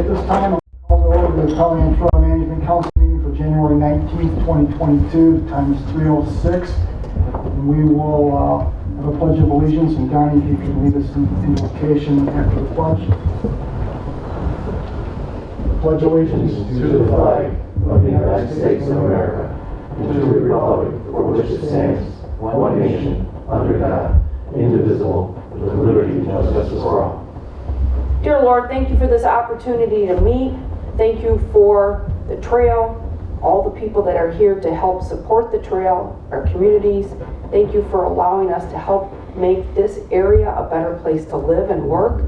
at this time, I'll call to order the Pollyanne Trail Management Council meeting for January 19th, 2022. The time is 3:06. And we will have a pledge of allegiance. And Donnie, if you can lead us in invocation after the pledge. Pledge allegiance to the flag of the United States of America, and to the republic for which it stands, one nation, under God, indivisible, with liberty and justice for all. Dear Lord, thank you for this opportunity to meet. Thank you for the trail, all the people that are here to help support the trail, our communities. Thank you for allowing us to help make this area a better place to live and work.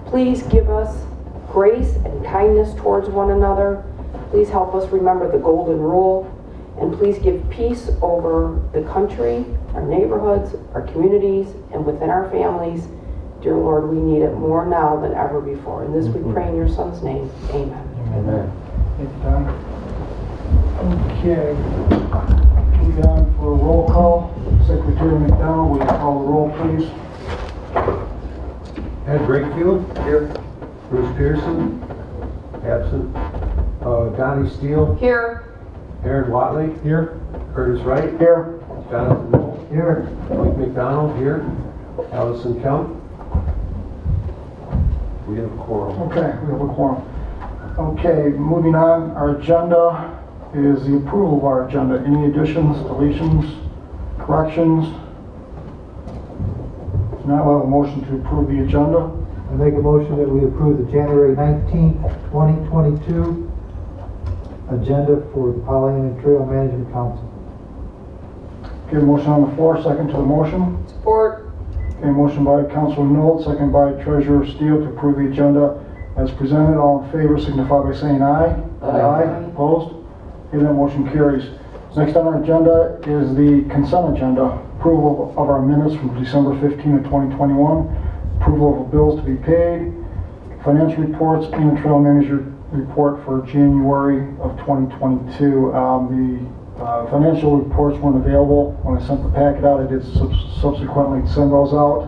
Please give us grace and kindness towards one another. Please help us remember the golden rule, and please give peace over the country, our neighborhoods, our communities, and within our families. Dear Lord, we need it more now than ever before. And this we pray in your Son's name. Amen. Amen. Thank you, Don. Okay. Moving on for a roll call. Secretary McDonald, will you call the roll, please? Ed Brakefield. Here. Bruce Pearson. Absent. Donnie Steele. Here. Aaron Watley. Here. Curtis Wright. Here. Jonathan Moe. Here. Mike McDonald. Here. Allison Kemp. We have a quorum. Okay, we have a quorum. Okay, moving on. Our agenda is the approval of our agenda. Any additions, deletions, corrections? Now we'll have a motion to approve the agenda. I make a motion that we approve the January 19th, 2022 agenda for the Polyand Trail Management Council. Okay, motion on the floor, second to the motion. Support. Okay, motion by Councilor Nolt, second by Treasurer Steele to approve the agenda as presented. All in favor signify by saying aye. Aye. Opposed? Okay, that motion carries. Next on our agenda is the consent agenda. Approval of our minutes from December 15 of 2021. Approval of bills to be paid. Financial reports and the trail manager report for January of 2022. The financial reports weren't available when I sent the packet out. I did subsequently send those out.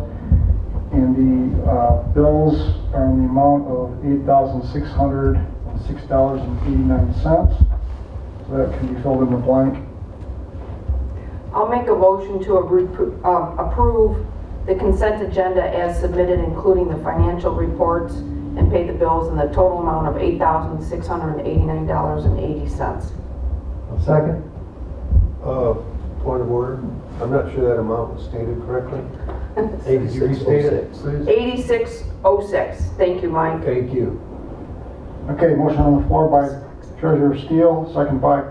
And the bills are in the amount of $8,606.89. So that can be filled in the blank. I'll make a motion to approve the consent agenda as submitted, including the financial reports, and pay the bills in the total amount of $8,689.80. Second. Point of order. I'm not sure that amount was stated correctly. Did you restate it, please? 8606. Thank you, Mike. Thank you. Okay, motion on the floor by Treasurer Steele, second by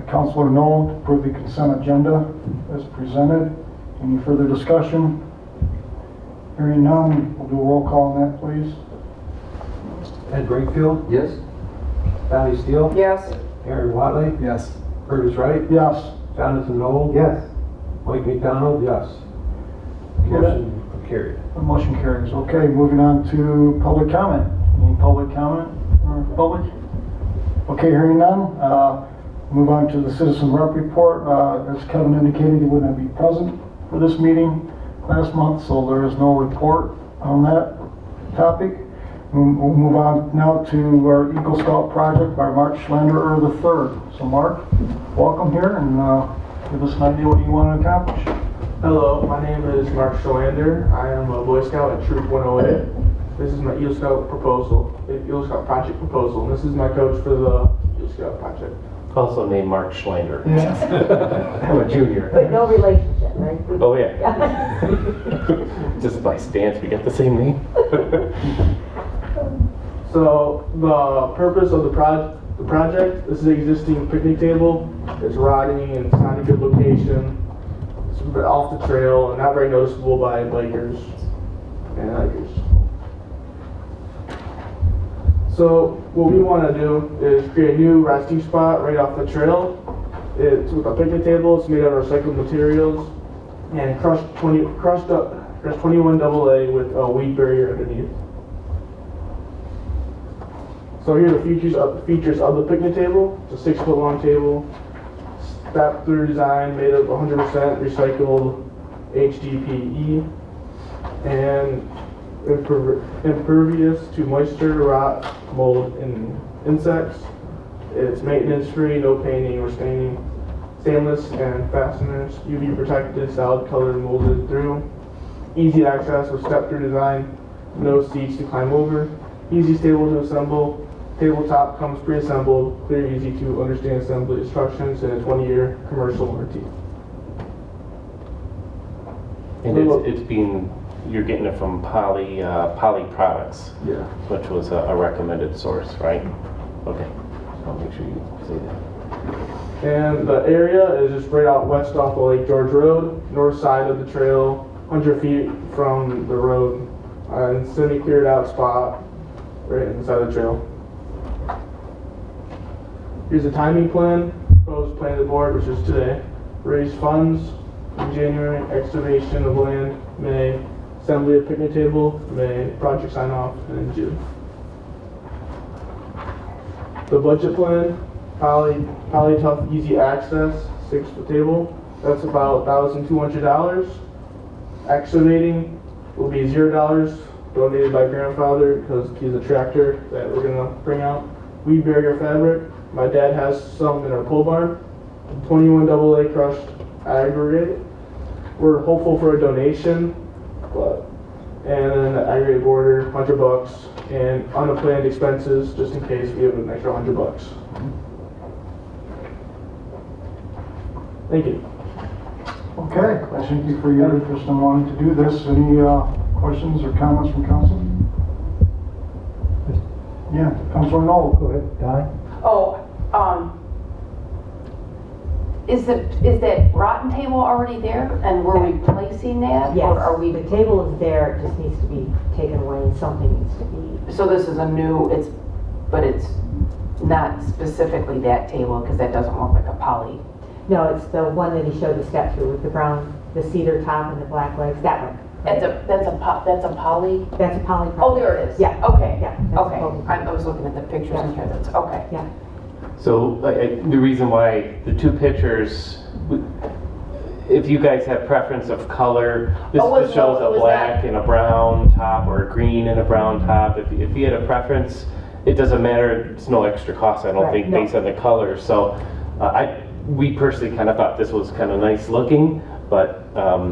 Councilor Noel to approve the consent agenda as presented. Any further discussion? Hearing none, we'll do a roll call on that, please. Ed Brakefield. Yes. Donnie Steele. Yes. Aaron Watley. Yes. Curtis Wright. Yes. Jonathan Noel. Yes. Mike McDonald. Yes. Motion carried. The motion carries. Okay, moving on to public comment. Any public comment or public? Okay, hearing none. Move on to the citizen rep report. As Kevin indicated, he would not be present for this meeting last month, so there is no report on that topic. We'll move on now to our Eagle Scout project by Mark Schlanderer III. So Mark, welcome here and give us an idea what you want to accomplish. Hello, my name is Mark Schlanderer. I am a Boy Scout at Troop 108. This is my Eagle Scout project proposal. And this is my coach for the Eagle Scout project. Also named Mark Schlander. Yeah. I'm a junior. But no relationship, right? Oh yeah. Just by stance, we got the same name. So the purpose of the project, this is an existing picnic table. It's rotting and it's not a good location. It's off the trail and not very noticeable by bikers and hikers. So what we want to do is create a new resting spot right off the trail. It's with a picnic table. It's made out of recycled materials and crushed 21 AA with a weed barrier underneath. So here are the features of the picnic table. It's a 6-foot long table, step through design made of 100% recycled HDPE and impervious to moisture, rot, mold, and insects. It's maintenance free, no painting or staining. Stainless and fasteners, UV protected, solid color molded through. Easy access with step-through design, no seats to climb over. Easy stable to assemble. Tabletop comes pre-assembled, clear, easy to understand assembly instructions, and a 20-year commercial warranty. And you're getting it from Poly Products, Yeah. which was a recommended source, right? Okay, I'll make sure you say that. And the area is just right out west off of Lake George Road, north side of the trail, 100 feet from the road, and semi-cleared out spot right inside the trail. Here's a timing plan, proposed plan of the board, which is today. Raise funds in January, excavation of land, May, assembly of picnic table, May, project sign off in June. The budget plan, Poly Tough Easy Access, 6-foot table, that's about $1,200. Excavating will be $0 donated by grandfather because he's a tractor that we're gonna bring out. Weed barrier fabric, my dad has some in our pole barn. 21 AA crushed aggregate. We're hopeful for a donation, and then the aggregate border, $100, and unplanned expenses just in case we have an extra $100. Thank you. Okay, thank you for your interest in wanting to do this. Any questions or comments from council? Yeah, Councilor Knoll. Go ahead, Donnie. Oh, is that rotten table already there and we're replacing that? Yes, Or are we, the table is there, it just needs to be taken away, and something needs to be, so this is a new, but it's not specifically that table because that doesn't look like a poly. no, it's the one that he showed the step through with the brown, the cedar top and the black legs, that one. That's a poly? That's a poly. Oh, there it is. Yeah. Okay. Yeah, that's a Okay. poly. I was looking at the pictures in here. That's, okay. Yeah, So the reason why the two pictures, if you guys have preference of color, this Oh, was shows no- a was black that- and a brown top or a green and a brown top. If you had a preference, it doesn't matter. It's no extra cost, I don't Right, think, no. based on the color. So we personally kind of thought this was kind of nice looking, but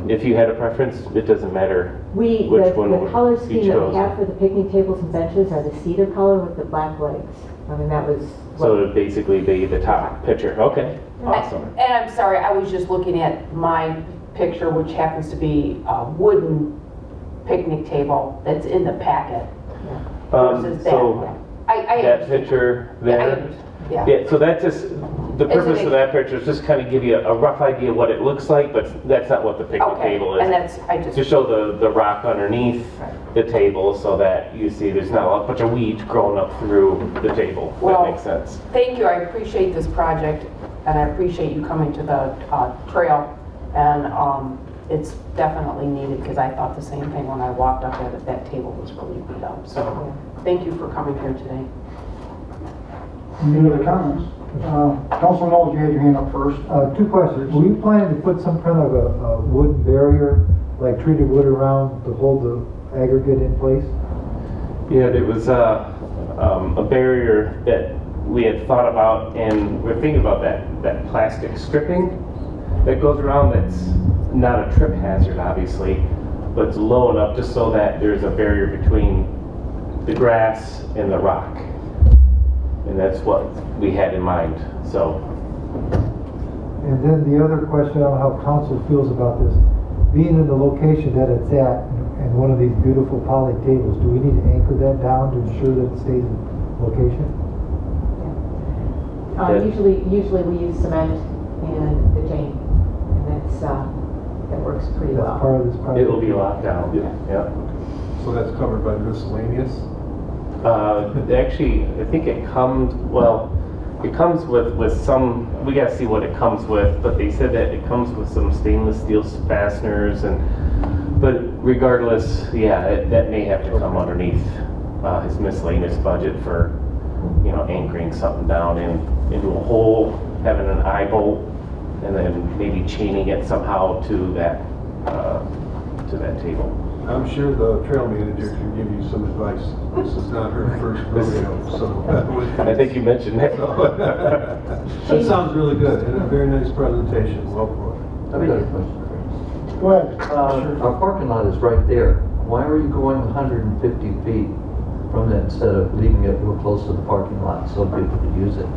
if you had a preference, it doesn't matter we, which one the would color be scheme that we chosen. have for the picnic tables and benches are the cedar color with the black legs. I mean, that was So it what, would basically be the top picture. Okay, awesome. And I'm sorry, I was just looking at my picture, which happens to be a wooden picnic table that's in the packet versus that. So I that picture there. Yeah. Yeah, so that just, the purpose it- of that picture is just kind of give you a rough idea of what it looks like, but that's not what the picnic Okay, table and is. that's, I just. To show the rock underneath the table so that you see there's not a bunch of weeds growing up through the table. If Well, that makes sense. Thank you, I appreciate this project, and I appreciate you coming to the trail, and it's definitely needed, because I thought the same thing when I walked up there, that table was really beat up, so thank you for coming here today. Any other comments? Councilor Knoll, you had your hand up first. Two questions. Were you planning to put some kind of a wooden barrier, like treated wood around to hold the aggregate in place? Yeah, there was a barrier that we had thought about, and we're thinking about that plastic stripping that goes around that's not a trip hazard, obviously, but it's low enough just so that there's a barrier between the grass and the rock. And that's what we had in mind, so. And then the other question on how council feels about this, being in the location that it's at, and one of these beautiful poly tables, do we need to anchor that down to ensure that it stays in location? Yeah. usually we use cement and the chain, and that works pretty That's well. part of this project. It'll be locked down, yeah. So that's covered by miscellaneous? Actually, I think it comes with some, we gotta see what it comes with, but they said that it comes with some stainless steel fasteners but regardless, yeah, that may have to come underneath his miscellaneous budget for, anchoring something down into a hole, having an eye bolt, and then maybe chaining it somehow to that table. I'm sure the trail manager can give you some advice. This is not her first rodeo, so. I think you mentioned that. That sounds really good, and a very nice presentation, well put. I've got a question. Go ahead. Our parking lot is right there. Why are you going 150 feet from that instead of leaving it real close to the parking lot so people could use it?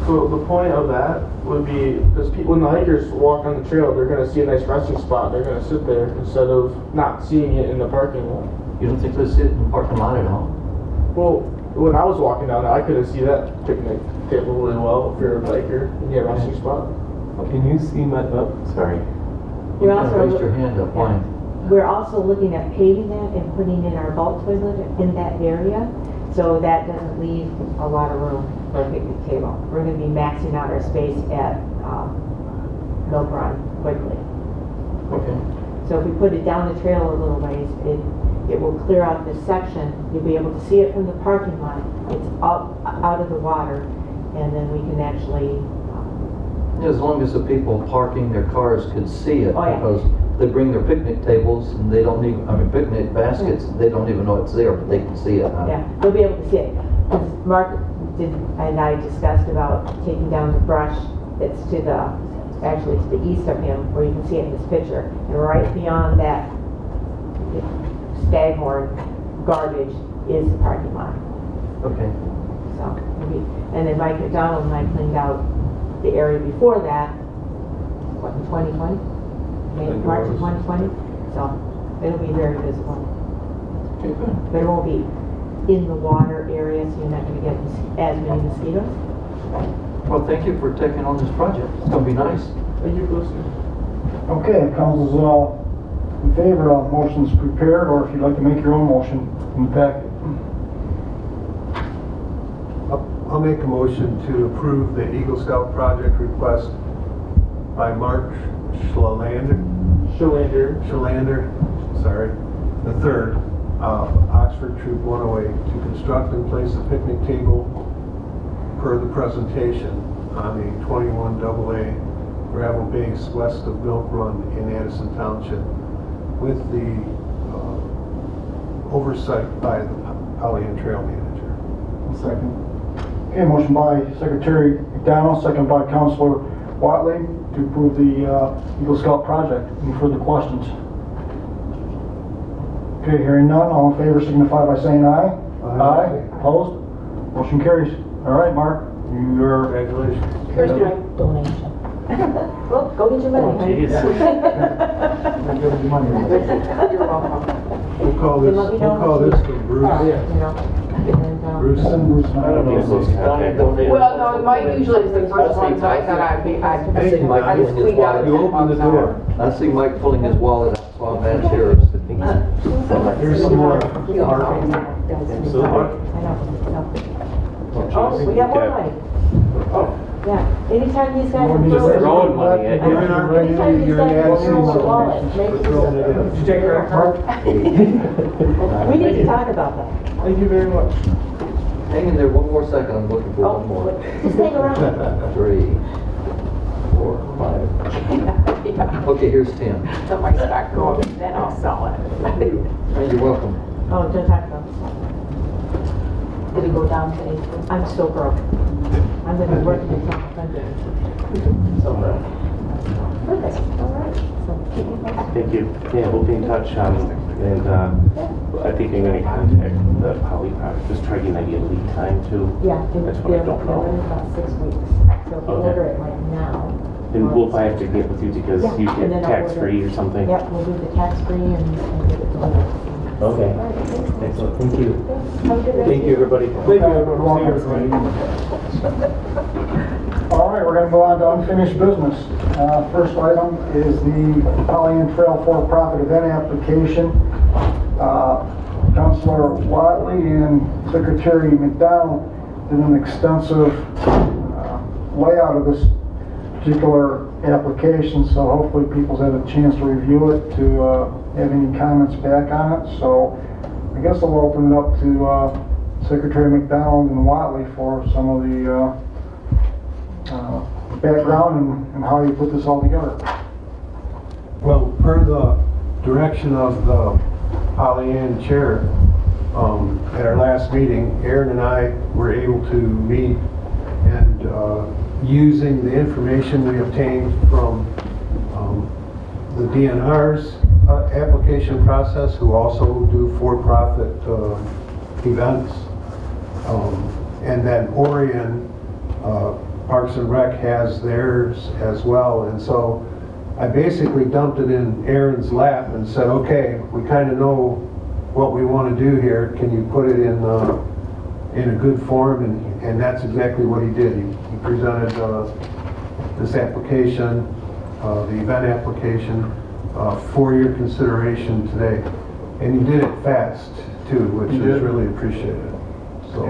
So the point of that would be, because people, when the hikers walk on the trail, they're gonna see a nice resting spot. They're gonna sit there instead of not seeing it in the parking lot. You don't think they sit in the parking lot at all? Well, when I was walking down there, I couldn't see that picnic table really well if you're a biker and you have a resting spot. Can you see my, oh, sorry. You We're can also, raise your hand up, why? we're also looking at paving that and putting in our bulk toilet in that area, so that doesn't leave a lot of room for a picnic table. We're gonna be maxing out our space at, Milk Run quickly. Okay. So if we put it down the trail a little ways, it will clear out this section. You'll be able to see it from the parking lot. It's out of the water, and then we can actually, As long as the people parking their cars could see it, Oh, yeah. because they bring their picnic tables and they don't even, I mean, picnic baskets, they don't even know it's there, but they can see it. yeah, they'll be able to see it. 'Cause Mark and I discussed about taking down the brush that's actually to the east of him, where you can see it in this picture. And right beyond that staghorn garbage is the parking lot. Okay. So, and then Mike McDonald and I cleaned out the area before that, what, in 2020? Maybe March of 2020? So, it'll be very visible. Okay, good. But it won't be in the water area, so you're not gonna get as many mosquitoes. Well, thank you for taking on this project. It's gonna be nice. Thank you for listening. Okay, council's in favor of motions prepared, or if you'd like to make your own motion in the packet. I'll make a motion to approve the Eagle Scout project request by Mark Schlanderer, sorry, the third, Oxford Troop 108, to construct and place a picnic table per the presentation on the 21 AA gravel base west of Milk Run in Addison Township, with the oversight by the Polyand Trail Manager. Second. Okay, motion by Secretary McDonald, second by Councilor Watley to approve the Eagle Scout project. Any further questions? Okay, hearing none, all in favor signify by saying aye. Aye. Opposed? Motion carries. All right, Mark, you're... Congratulations. Here's my donation. Well, go get your money. Jeez. You're welcome. We'll call this the Bruce. You know, and, Bruce. I don't know if those contact. Well, no, mine usually is the first one, so I thought I'd Hey, see Mike I just pulling his squeaked out wallet. You opened the door. I see Mike pulling his wallet out, so I'm mad here. Here's some more. Absolutely. Oh, we got more money. Oh. Yeah, anytime these guys. Just throwing money at you. Anytime these guys throw a wallet, make it. Did you take your card? We need to talk about that. Thank you very much. Hang in there one more second, I'm looking for Oh, one more. just hang around. 3, 4, 5. Okay, here's 10. Let my stock go up, then I'll sell it. Hey, you're welcome. Oh, don't talk about it. Did it go down today? I'm so broke. I'm gonna be working until Sunday. Perfect, all right. So keep me posted. Thank you. Yeah, we'll be in touch, and I think I'm gonna contact the Poly product, just try to get an idea of lead time too. Yeah, That's what I they're don't know. in about 6 weeks. So if you Okay. order it like now. And we'll probably have to get with you because Yeah, you and get then I'll tax-free order- or something. Yep, we'll do the tax-free and get it delivered. Okay. All right, thanks. Excellent, thank you. Have a good rest Thank of you, your- everybody. Thank you, everyone. All right, we're going to go on to unfinished business. First item is the Polyand Trail for-profit event application. Councilor Watley and Secretary McDonald did an extensive layout of this particular application, so hopefully people's had a chance to review it, to have any comments back on it. So I guess I'll open it up to Secretary McDonald and Watley for some of the background and how you put this all together. Well, per the direction of the Pollyanne chair, at our last meeting, Aaron and I were able to meet and using the information we obtained from the DNR's application process, who also do for-profit events, and then Orion Parks and Rec has theirs as well. And so I basically dumped it in Aaron's lap and said, okay, we kind of know what we want to do here. Can you put it in a good form? And that's exactly what he did. He presented this application, the event application, for your consideration today. And he did it fast too, which is really appreciated. So,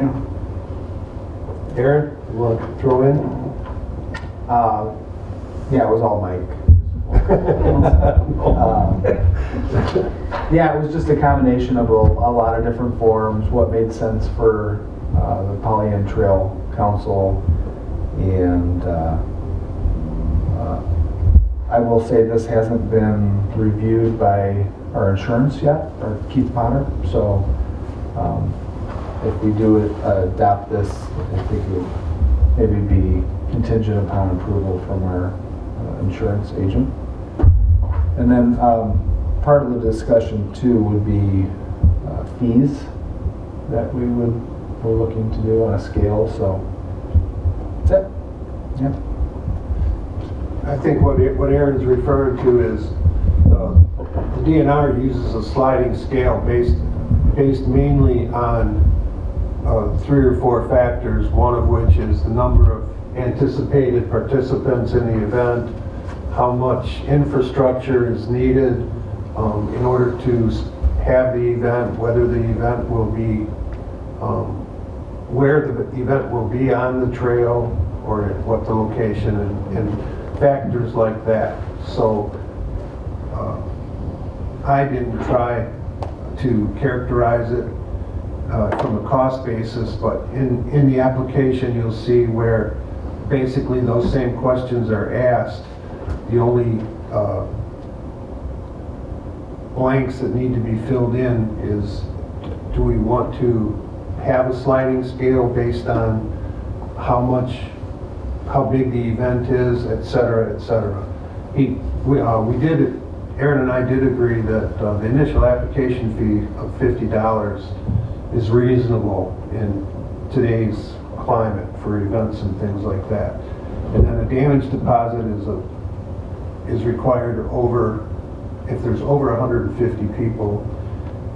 Aaron, you want to throw in? Yeah, it was all Mike. Yeah, it was just a combination of a lot of different forms, what made sense for the Polyand Trail Council, and I will say this hasn't been reviewed by our insurance yet, or Keith Potter, so if we do adopt this, I think it would maybe be contingent upon approval from our insurance agent. And then part of the discussion too would be fees that we're looking to do on a scale, so that's it. Yeah. I think what Aaron's referring to is the DNR uses a sliding scale based mainly on 3 or 4 factors, one of which is the number of anticipated participants in the event, how much infrastructure is needed in order to have the event, whether the event will be, where the event will be on the trail, or at what the location, and factors like that. So I didn't try to characterize it from a cost basis, but in the application you'll see where basically those same questions are asked. The only blanks that need to be filled in is, do we want to have a sliding scale based on how big the event is, et cetera, et cetera. Aaron and I did agree that the initial application fee of $50 is reasonable in today's climate for events and things like that. And then a damage deposit is required if there's over 150 people,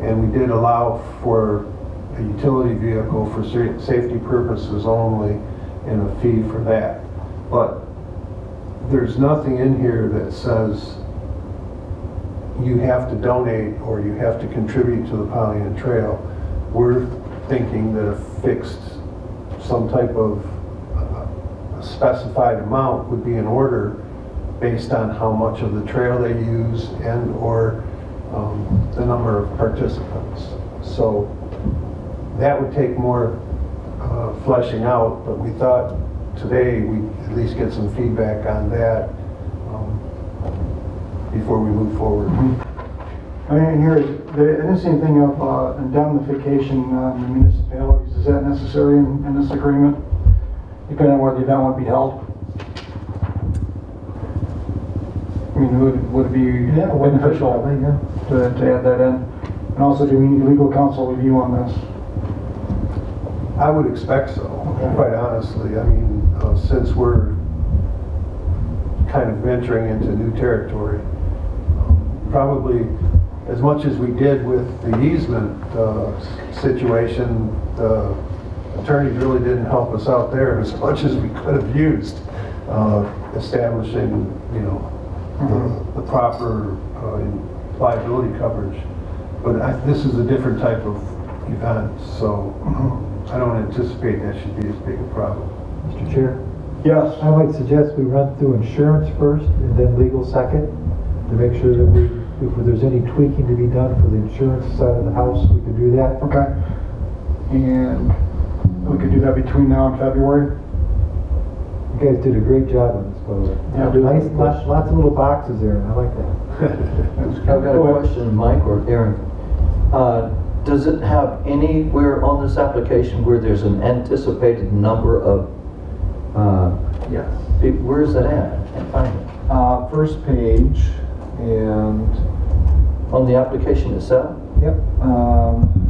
and we did allow for a utility vehicle for safety purposes only and a fee for that. But there's nothing in here that says you have to donate or you have to contribute to the Polyand Trail. We're thinking that a fixed, some type of specified amount would be in order based on how much of the trail they use and or the number of participants. So that would take more fleshing out, but we thought today we'd at least get some feedback on that before we move forward. I mean, here, I didn't see anything of indemnification on the municipalities. Is that necessary in this agreement, depending on where the event would be held? I mean, would it be beneficial to add that in? And also, do we need legal counsel review on this? I would expect so, quite honestly. I mean, since we're kind of venturing into new territory, probably as much as we did with the easement situation, the attorneys really didn't help us out there as much as we could have used, establishing, the proper liability coverage. But this is a different type of event, so I don't anticipate that should be as big a problem. Mr. Chair? Yes. I might suggest we run through insurance first and then legal second, to make sure that if there's any tweaking to be done for the insurance side of the house, we can do that. Okay. And we could do that between now and February? You guys did a great job on this, by the way. Yeah, Lots of little boxes there, and I like that. I've got a question, Mike or Aaron. Does it have anywhere on this application where there's an anticipated number of, Yes. where is that at? I can't find it. First page, and, On the application itself? yep.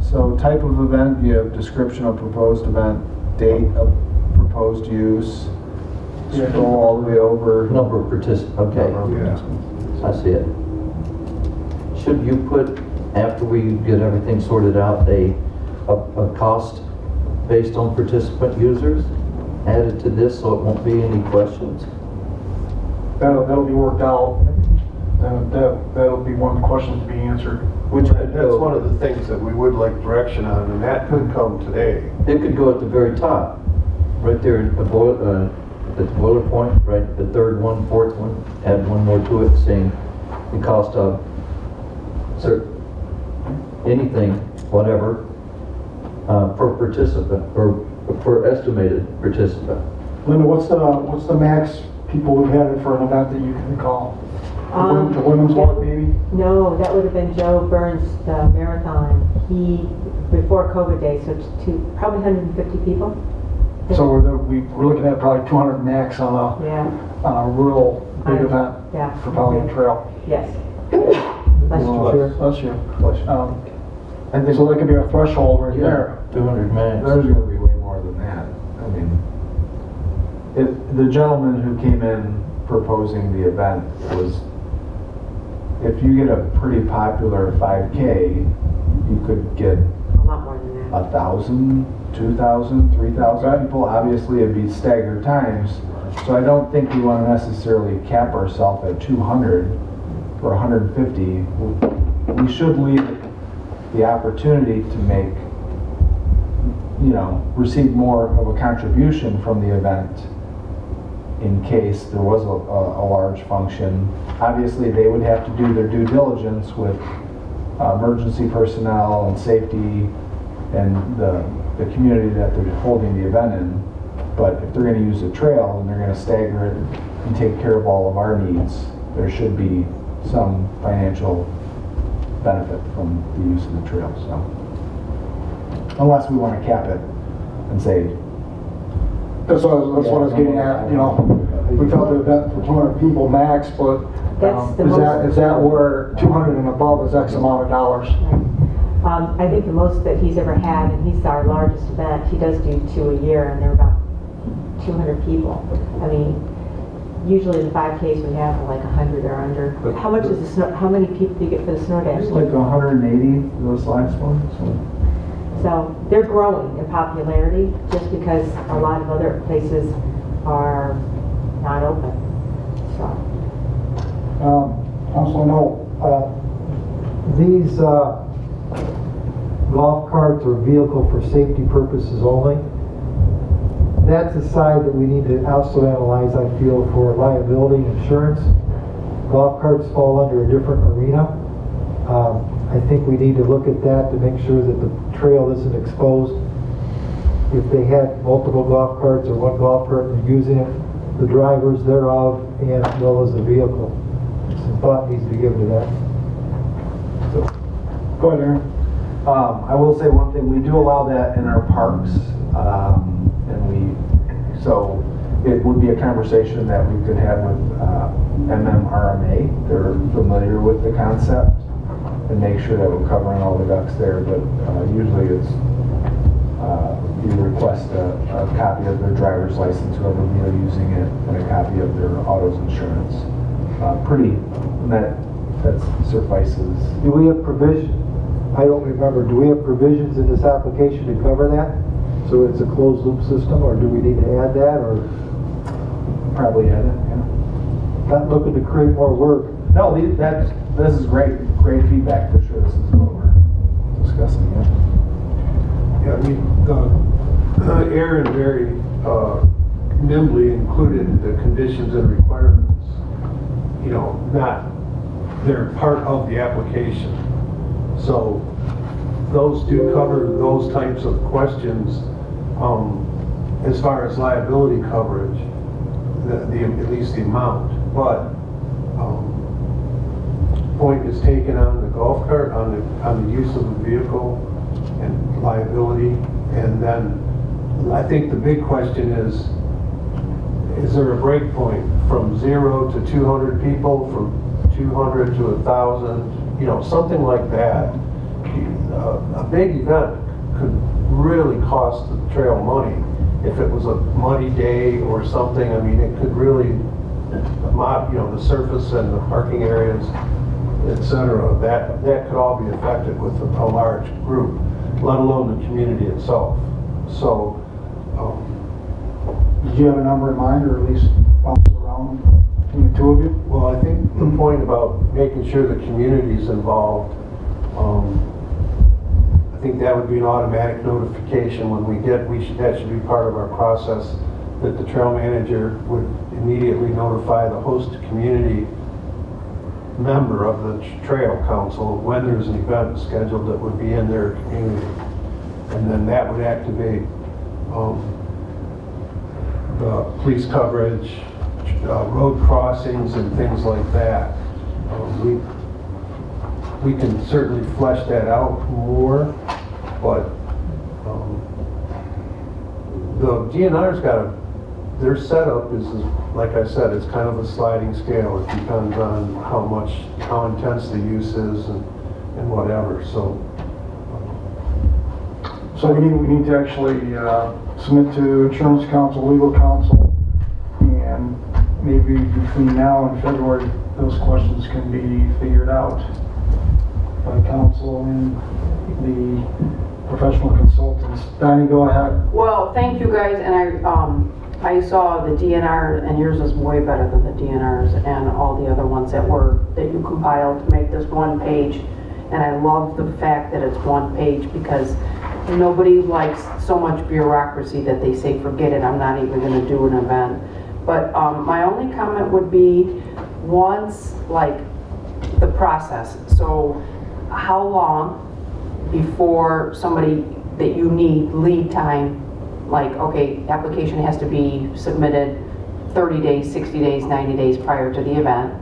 So type of event, you have description of proposed event, date of proposed use, scroll all the way over. Number of participants, okay. Yeah. I see it. Should you put, after we get everything sorted out, a cost based on participant users added to this so it won't be any questions? That'll be worked out. That'll be one question to be answered. Which could That's go, one of the things that we would like direction on, and that could come today. it could go at the very top, right there at the boiler point, right, the third one, fourth one, add one more to it saying the cost of anything, whatever, per participant, or per estimated participant. Linda, what's the max people we've had for an event that you can recall? The women's walk, maybe? No, that would have been Joe Burns, the marathon. He, before COVID days, so probably 150 people. So we're looking at probably 200 max on Yeah, a real big event yeah. for Polyand Trail. Yes. That's Well, true. That's you. And so that could be our threshold right there. 200 max. There's gonna be way more than that. I mean, the gentleman who came in proposing the event was, if you get a pretty popular 5K, you could get A lot more than that. 1,000, 2,000, 3,000 people. Obviously, it'd be staggered times. So I don't think we want to necessarily cap ourselves at 200 or 150. We should leave the opportunity to make, receive more of a contribution from the event in case there was a large function. Obviously, they would have to do their due diligence with emergency personnel and safety and the community that they're holding the event in. But if they're going to use a trail and they're going to stagger it and take care of all of our needs, there should be some financial benefit from the use of the trail. So, unless we want to cap it and say, That's what I was getting at, we felt the event for 200 people max, but That's the is that where 200 and above is X amount of dollars? I think the most that he's ever had, and he's our largest event, he does do 2 a year, and they're about 200 people. I mean, usually the 5Ks we have are like 100 or under. How much is the snow? How many people do you get for the snow dash? it's like 180 those last ones. So they're growing in popularity just because a lot of other places are not open. So Also, no, These golf carts are vehicle for safety purposes only. That's a side that we need to also analyze, I feel, for liability insurance. Golf carts fall under a different arena. I think we need to look at that to make sure that the trail isn't exposed. If they had multiple golf carts or one golf cart and using it, the drivers thereof and as well as the vehicle. Some thought needs to be given to that. go ahead, Aaron. I will say one thing, we do allow that in our parks, so it would be a conversation that we could have with MMRMA. They're familiar with the concept, and make sure that we're covering all the ducks there, but usually it's, you request a copy of their driver's license, whoever they're using it, and a copy of their auto's insurance. That suffices. Do we have provision? I don't remember. Do we have provisions in this application to cover that? So it's a closed loop system, or do we need to add that, or Probably add it, yeah. not looking to create more work? No, this is great feedback for sure. This is what we're discussing. Yeah, I mean, Aaron very nimbly included the conditions and requirements. They're part of the application. So those do cover those types of questions as far as liability coverage, at least the amount. But point is taken on the golf cart, on the use of the vehicle and liability? And then I think the big question is there a break point from 0 to 200 people, from 200 to 1,000, something like that? A big event could really cost the trail money. If it was a muddy day or something, I mean, it could really, the surface and the parking areas, etc., that could all be affected with a large group, let alone the community itself. So, Did you have a number in mind, or at least bounce it around between the two of you? well, I think the point about making sure the community's involved, I think that would be an automatic notification when that should be part of our process, that the trail manager would immediately notify the host community member of the trail council when there's an event scheduled that would be in their community. And then that would activate the police coverage, road crossings and things like that. We can certainly flesh that out more, but the DNR's their setup is, like I said, it's kind of a sliding scale. It depends on how intense the use is and whatever. So we need to actually submit to insurance council, legal counsel, and maybe between now and February, those questions can be figured out by council and the professional consultants. Donnie, go ahead. Well, thank you guys, and I saw the DNR, and yours is way better than the DNRs and all the other ones that you compiled to make this one page. And I love the fact that it's one page, because nobody likes so much bureaucracy that they say, forget it, I'm not even going to do an event. But my only comment would be, once, like, the process. So how long before somebody that you need lead time, like, okay, application has to be submitted 30 days, 60 days, 90 days prior to the event,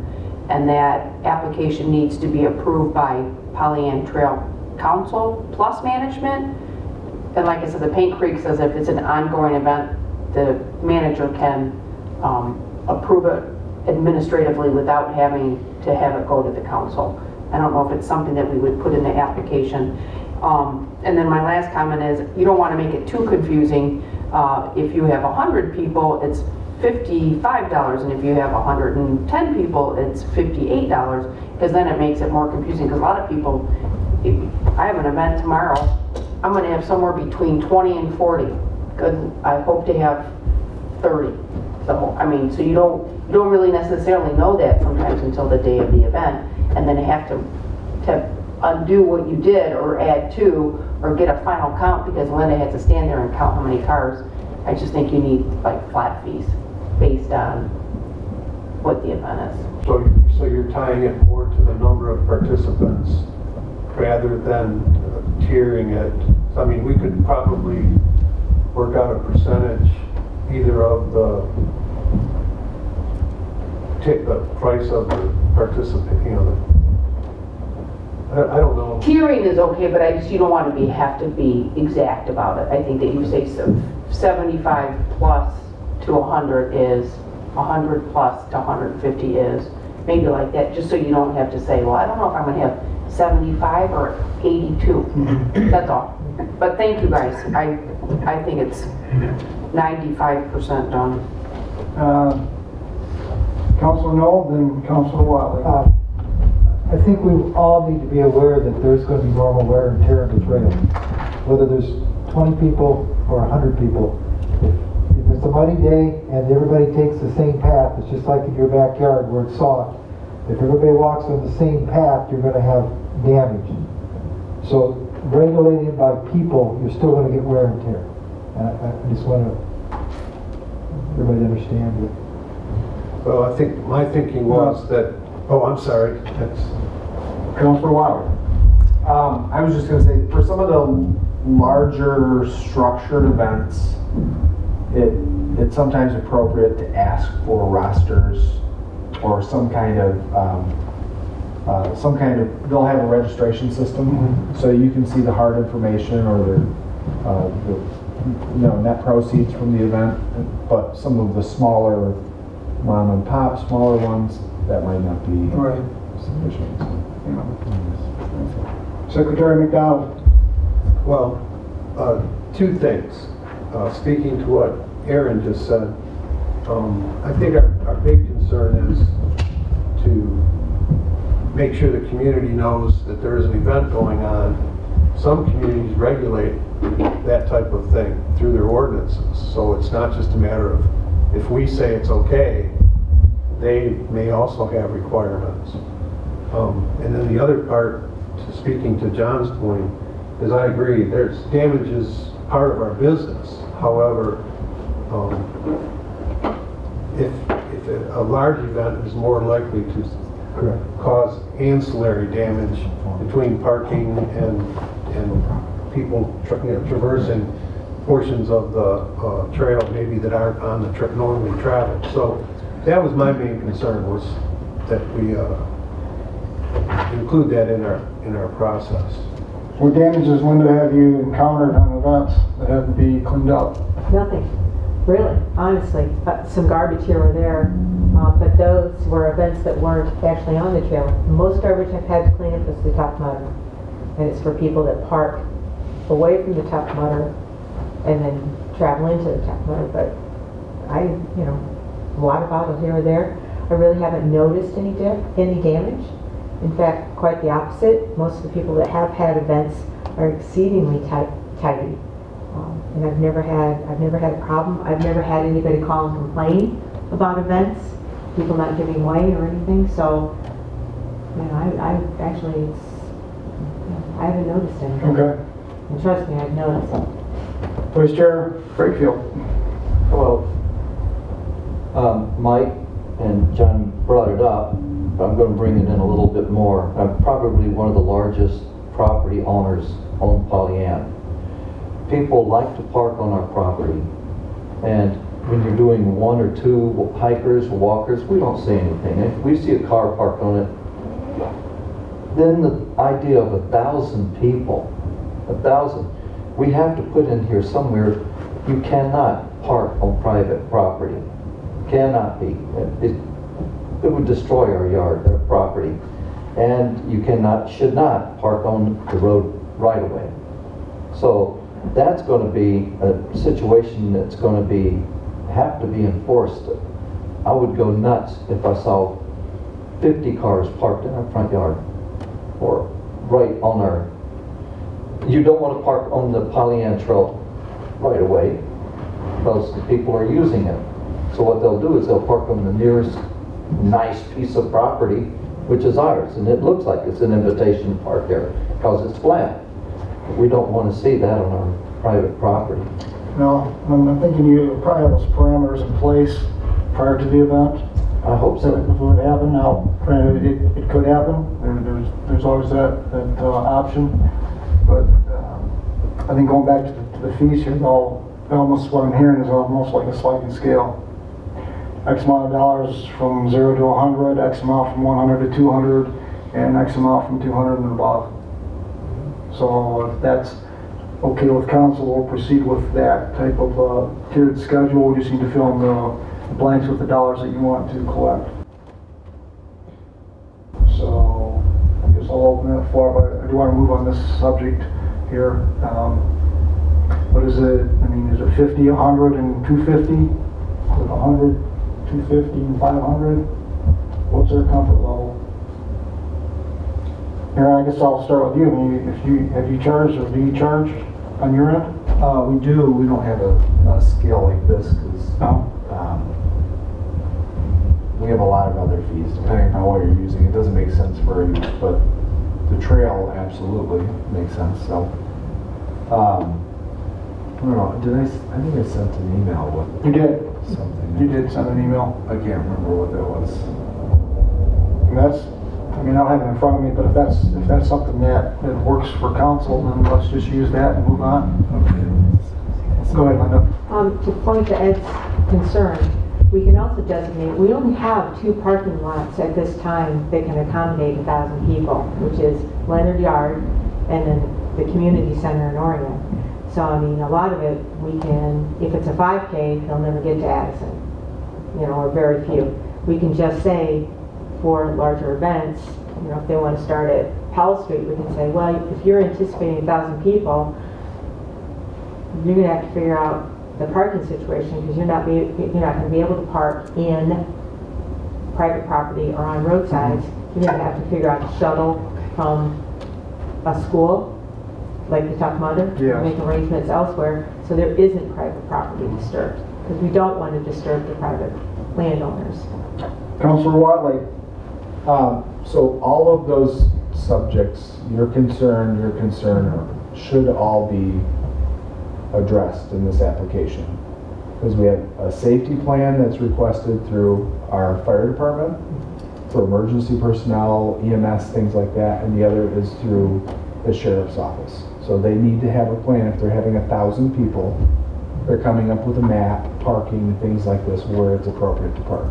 and that application needs to be approved by Pollyanne Trail Council plus management. And like I said, the Paint Creek says if it's an ongoing event, the manager can approve it administratively without having to have it go to the council. I don't know if it's something that we would put in the application. And then my last comment is, you don't want to make it too confusing. If you have 100 people, it's $55, and if you have 110 people, it's $58, because then it makes it more confusing, because a lot of people, if I have an event tomorrow, I'm going to have somewhere between 20 and 40, because I hope to have 30. So, I mean, so you don't really necessarily know that sometimes until the day of the event, and then have to undo what you did or add to or get a final count, because Linda had to stand there and count how many cars. I just think you need like flat fees based on what the event is. So you're tying it more to the number of participants rather than tiering it. I mean, we could probably work out a percentage either of the price of the participant, I don't know. Tiering is okay, but you don't want to have to be exact about it. I think that you say 75 plus to 100 is, 100 plus to 150 is, maybe like that, just so you don't have to say, well, I don't know if I'm going to have 75 or 82. That's all. But thank you guys. I think it's 95% done. Councilor Knoll, then Councilor Wiley. I think we all need to be aware that there's going to be normal wear and tear of the trail. Whether there's 20 people or 100 people, if it's a muddy day and everybody takes the same path, it's just like in your backyard where it's soft. If everybody walks on the same path, you're going to have damage. So regulated by people, you're still going to get wear and tear. And I just want everybody to understand that. Well, I think my thinking was that, I'm sorry. Councilor Wiley. I was just going to say, for some of the larger structured events, it's sometimes appropriate to ask for rosters or some kind of some kind of, they'll have a registration system, so you can see the hard information or the net proceeds from the event, but some of the smaller mom and pop, smaller ones, that might not be Right. sufficient. Secretary McDonald. Well, two things. Speaking to what Aaron just said, I think our big concern is to make sure the community knows that there is an event going on. Some communities regulate that type of thing through their ordinances, so it's not just a matter of if we say it's okay, they may also have requirements. And then the other part, speaking to John's point, is I agree, there's damage is part of our business. However, if a large event is more likely to cause ancillary damage between parking and people traversing portions of the trail maybe that aren't on the trip normally traveled. So that was my main concern, was that we include that in our process. What damages, Linda, have you encountered on events that have to be cleaned up? Nothing, really, honestly. Some garbage here or there, but those were events that weren't actually on the trail. Most garbage I've had to clean up is the Tough Mudder. And it's for people that park away from the Tough Mudder and then travel into the Tough Mudder. But water bottle here or there. I really haven't noticed any damage. In fact, quite the opposite. Most of the people that have had events are exceedingly tidy. And I've never had a problem. I've never had anybody call and complain about events, people not giving way or anything. So, I actually, I haven't noticed anything. Okay. And trust me, I've noticed. Vice Chair Brakefield. Hello. Mike and John brought it up. I'm going to bring it in a little bit more. I'm probably one of the largest property owners on Pollyanne. People like to park on our property, and when you're doing one or two hikers or walkers, we don't say anything. If we see a car parked on it, then the idea of 1,000 people, 1,000, we have to put in here somewhere, you cannot park on private property. Cannot be. It would destroy our yard, our property. And you should not park on the road right away. So that's going to be a situation that's going to have to be enforced. I would go nuts if I saw 50 cars parked in our front yard or right on our. You don't want to park on the Polyand trail right away because the people are using it. So what they'll do is they'll park on the nearest nice piece of property, which is ours, and it looks like it's an invitation to park there because it's flat. But we don't want to see that on our private property. No, I'm thinking you probably have those parameters in place prior to the event. I hope so. If it would happen, now, granted, it could happen. There's always that option. But I think going back to the fees here, almost what I'm hearing is almost like a sliding scale. X amount of dollars from 0 to 100, X amount from 100 to 200, and X amount from 200 and above. So if that's okay with council, we'll proceed with that type of tiered schedule. We just need to fill in the blanks with the dollars that you want to collect. So I guess I'll open that floor, but I do want to move on this subject here. What is it? I mean, is it 50, 100, and 250? Is it 100, 250, and 500? What's their comfort level? Aaron, I guess I'll start with you. I mean, have you charged, or do you charge on your end? We do. We don't have a scale like this because we have a lot of other fees depending on what you're using. It doesn't make sense for you, but the trail absolutely makes sense. So, I don't know. I think I sent an email with. You did. Something. You did send an email. I can't remember what that was. And I don't have it in front of me, but if that's something that works for council, then let's just use that and move on. Okay. Go ahead, Linda. To point to Ed's concern, we can also designate, we only have 2 parking lots at this time that can accommodate 1,000 people, which is Leonard Yard and then the community center in Oregon. So, I mean, a lot of it, we can, if it's a 5K, they'll never get to Addison, you know, or very few. We can just say, for larger events, you know, if they want to start at Powell Street, we can say, well, if you're anticipating 1,000 people, you're going to have to figure out the parking situation, because you're not going to be able to park in private property or on roadsides. You're going to have to figure out to shuttle from a school, like the Tough Mudder, Yeah. make arrangements elsewhere, so there isn't private property disturbed, because we don't want to disturb the private landowners. Councilor Watley? So all of those subjects, your concern, should all be addressed in this application. Because we have a safety plan that's requested through our fire department for emergency personnel, EMS, things like that, and the other is through the sheriff's office. So they need to have a plan. If they're having 1,000 people, they're coming up with a map, parking, things like this, where it's appropriate to park.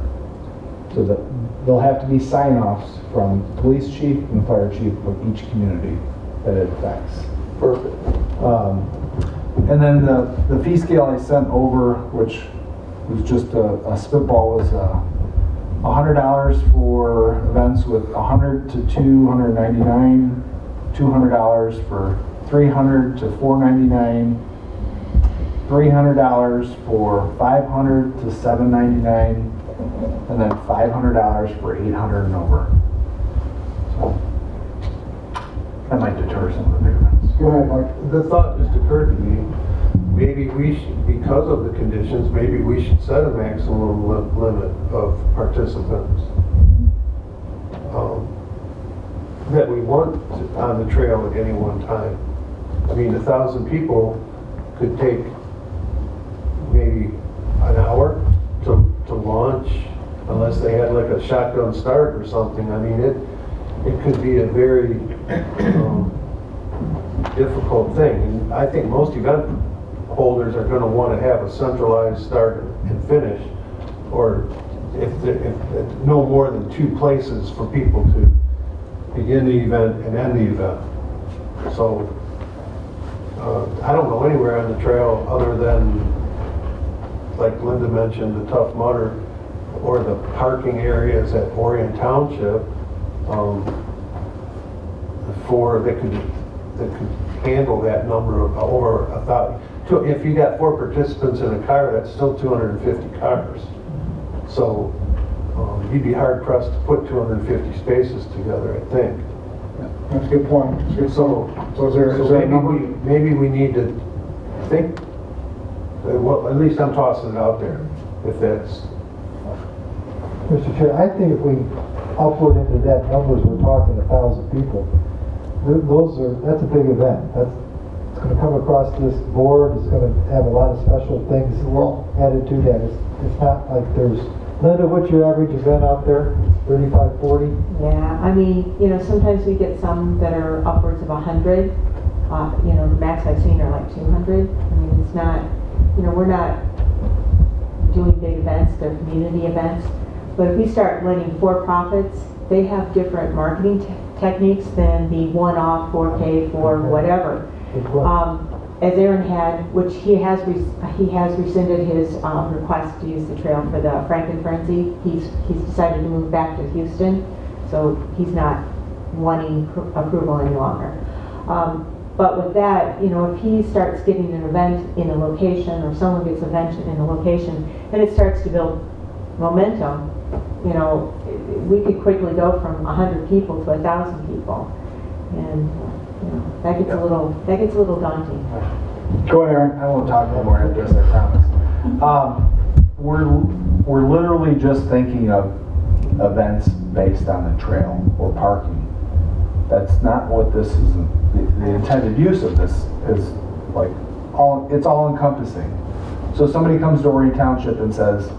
So that there'll have to be sign-offs from the police chief and fire chief of each community that it affects. Perfect. And then the fee scale I sent over, which was just a spitball, was $100 for events with 100 to 299, $200 for 300 to 499, $300 for 500 to 799, and then $500 for 800 and over. So that might deter some of the big events. Go ahead, Mike. The thought just occurred to me, maybe we should, because of the conditions, maybe we should set a maximum limit of participants that we want on the trail at any one time. I mean, 1,000 people could take maybe an hour to launch, unless they had like a shotgun start or something. I mean, it could be a very difficult thing. And I think most event holders are going to want to have a centralized start and finish, or if no more than 2 places for people to begin the event and end the event. So I don't know anywhere on the trail other than, like Linda mentioned, the Tough Mudder or the parking areas at Orion Township, that could handle that number of over 1,000. If you got 4 participants in a car, that's still 250 cars. So you'd be hard pressed to put 250 spaces together, I think. That's a good point. That's a good- So is there a number? Maybe we need to think, well, at least I'm tossing it out there, if that's. Mr. Chair, I think if we upward into that numbers, we're talking 1,000 people. That's a big event. It's going to come across this board. It's going to have a lot of special things added to that. It's not like there's, Linda, what's your average event out there? 35, 40? Yeah, I mean, you know, sometimes we get some that are upwards of 100. You know, the max I've seen are like 200. I mean, it's not, you know, we're not doing big events, they're community events. But if we start letting for-profits, they have different marketing techniques than the one-off 4K for whatever. As Aaron had, which he has rescinded his request to use the trail for the Franken Frenzy. He's decided to move back to Houston, so he's not wanting approval any longer. But with that, you know, if he starts getting an event in a location, or someone gets an event in a location, then it starts to build momentum. You know, we could quickly go from 100 people to 1,000 people, and you know, that gets a little daunting. Go ahead, Aaron. I won't talk anymore after this, I promise. We're literally just thinking of events based on the trail or parking. That's not what this is. The intended use of this is like it's all encompassing. So somebody comes to Orion Township and says,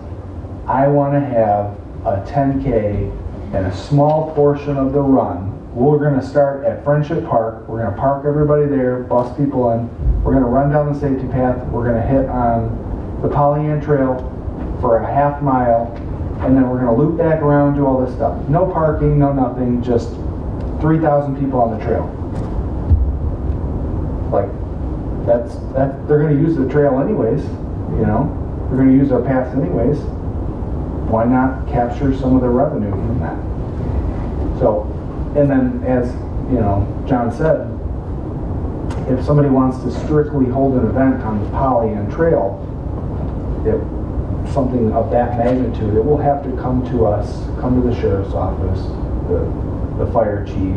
I want to have a 10K and a small portion of the run. We're going to start at Friendship Park. We're going to park everybody there, bus people in. We're going to run down the safety path. We're going to hit on the Pollyanne Trail, for a half mile, and then we're gonna loop back around, do all this stuff. No parking, no nothing, just 3,000 people on the trail. Like, they're gonna use the trail anyways, you know? They're gonna use our paths anyways. Why not capture some of the revenue from that? So, and then as, you know, John said, if somebody wants to strictly hold an event on the Polyand Trail, something of that magnitude, it will have to come to us, come to the sheriff's office, the fire chief.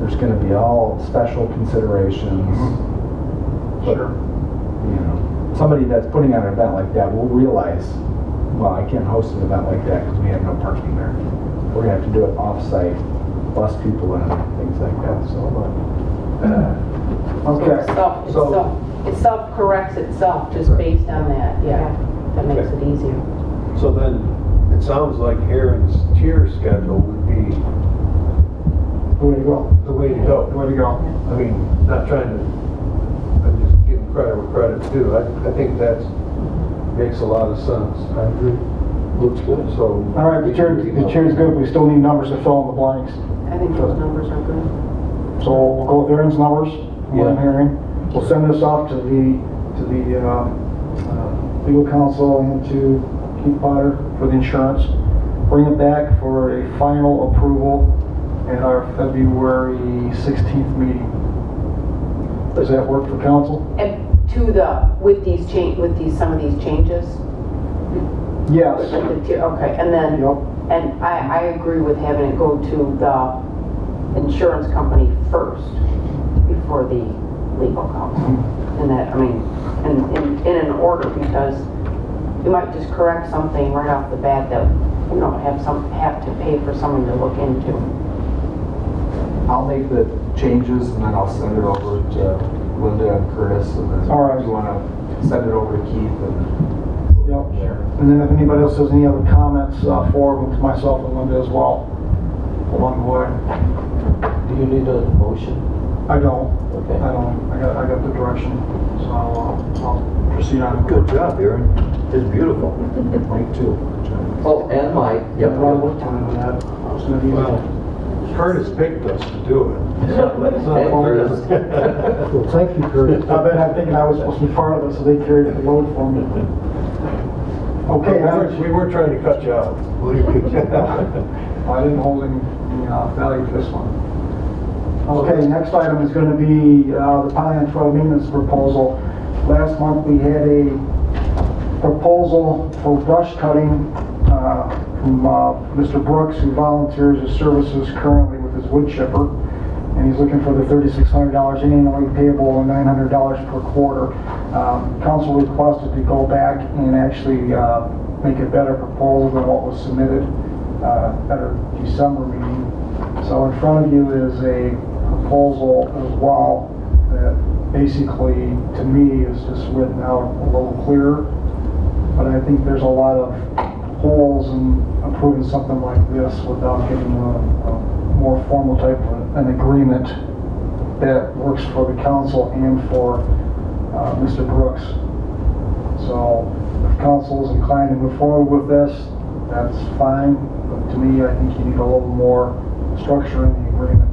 There's going to be all special considerations. But, you know, somebody that's putting on an event like that will realize, well, I can't host an event like that because we have no parking there. We're going to have to do it off-site, bus people in, things like that. So, Okay. It self-corrects itself just based on that, yeah. That makes it easier. So then, it sounds like Aaron's tier schedule would be The way to go. the way to go. The way to go. I mean, not trying to, I'm just giving credit where credit's due. I think that makes a lot of sense. I agree. Looks good, so. All right, the chair's good, we still need numbers to fill in the blanks. I think those numbers are good. So we'll go with Aaron's numbers, what I'm hearing. We'll send this off to the legal counsel and to Keith Potter for the insurance. Bring it back for a final approval at our February 16th meeting. Does that work for council? And with some of these changes? Yes. Okay, and then, Yep. and I agree with having it go to the insurance company first before the legal counsel. And that, I mean, in an order, because you might just correct something right off the bat that, you know, have to pay for someone to look into. I'll make the changes and then I'll send it over to Linda and Curtis, and then All right. if you want to send it over to Keith and Yep. there. And then if anybody else has any other comments, forward them to myself and Linda as well along the way. Do you need a motion? I don't. Okay. I got the direction, so I'll proceed on. Good job, Aaron. It's beautiful. Mike too. Oh, and Mike. Yep. Well, Curtis picked us to do it. It's not Hey, Curtis. Well, thank you, Curtis. I'm thinking I was supposed to be part of it, so they carried the load for me. Okay, We weren't trying to cut you out. Believe me. I didn't hold any value to this one. Okay, next item is going to be the Polyand Trail maintenance proposal. Last month we had a proposal for brush cutting from Mr. Brooks, who volunteers his services currently with his wood chipper. And he's looking for the $3,600 annually payable and $900 per quarter. Council requested to go back and actually make a better proposal than what was submitted at our December meeting. So in front of you is a proposal as well that basically, to me, is just written out a little clearer. But I think there's a lot of holes in approving something like this without getting a more formal type of an agreement that works for the council and for Mr. Brooks. So if council is inclined to move forward with this, that's fine. But to me, I think you need a little more structure in the agreement.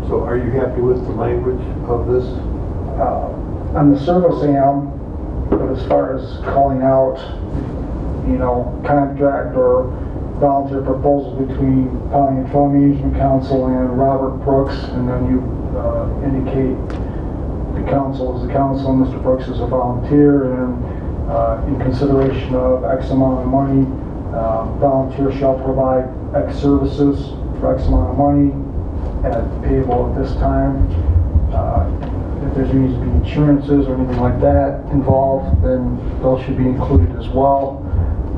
So are you happy with the language of this? On the surface I am, but as far as calling out, you know, contract or volunteer proposals between Polyand Trail Management Council and Robert Brooks, and then you indicate the council is the council, and Mr. Brooks is a volunteer, and in consideration of X amount of money, volunteer shall provide X services for X amount of money payable at this time. If there's needs to be insurances or anything like that involved, then those should be included as well.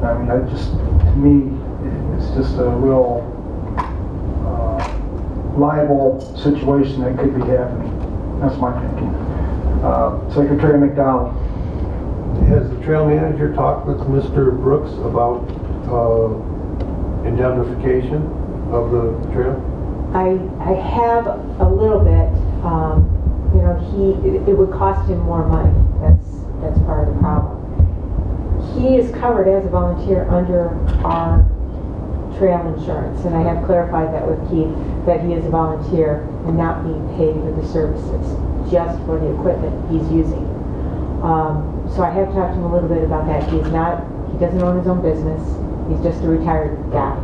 I mean, to me, it's just a real liable situation that could be happening. That's my thinking. Secretary McDonald. Has the trail manager talked with Mr. Brooks about indemnification of the trail? I have a little bit. You know, it would cost him more money. That's part of the problem. He is covered as a volunteer under our trail insurance, and I have clarified that with Keith, that he is a volunteer and not being paid for the services, just for the equipment he's using. So I have talked to him a little bit about that. He doesn't own his own business. He's just a retired guy.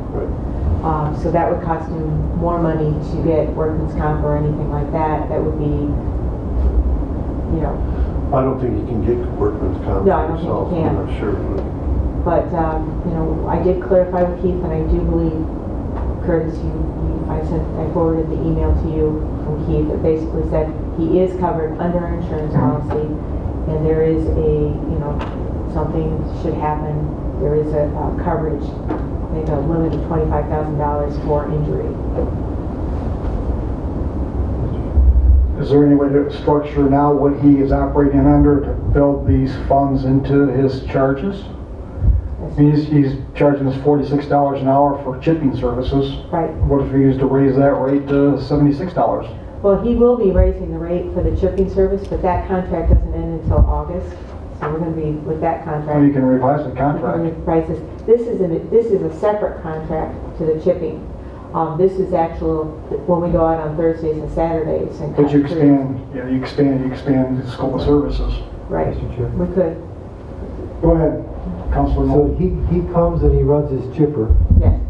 So that would cost him more money to get workman's comp or anything like that. That would be, you know. I don't think you can get workman's comp No, I don't think you yourself, can. I'm not sure. But, you know, I did clarify with Keith, and I do believe, Curtis, I forwarded the email to you from Keith that basically said he is covered under our insurance policy, and there is something should happen, there is a coverage, I think a limit of $25,000 for injury. Is there any way to structure now what he is operating under to build these funds into his charges? He's charging us $46 an hour for chipping services. Right. What if he used to raise that rate to $76? Well, he will be raising the rate for the chipping service, but that contract doesn't end until August, so we're going to be with that contract. Well, you can revise the contract. Prices. This is a separate contract to the chipping. This is actual when we go out on Thursdays and Saturdays and But cut you trees. expand the scope of services. Right. Mr. Chair. We could. Go ahead, Councilor. So he comes and he runs his chipper, Yes.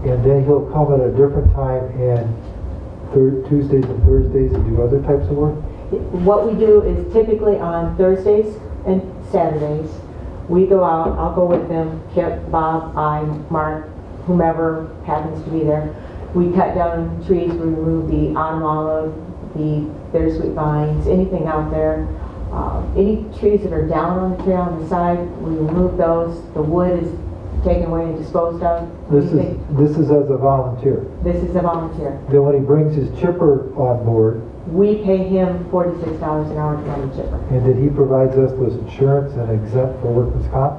and then he'll come at a different time and Tuesdays and Thursdays and do other types of work? What we do is typically on Thursdays and Saturdays, we go out. I'll go with them. Kip, Bob, I, Mark, whomever happens to be there. We cut down trees. We remove the autumn olive, the bittersweet vines, anything out there. Any trees that are down on the trail on the side, we remove those. The wood is taken away and disposed of. This is as a volunteer. This is a volunteer. Then when he brings his chipper on board, We pay him $46 an hour to run the chipper. and then he provides us with insurance and exempt for workman's comp?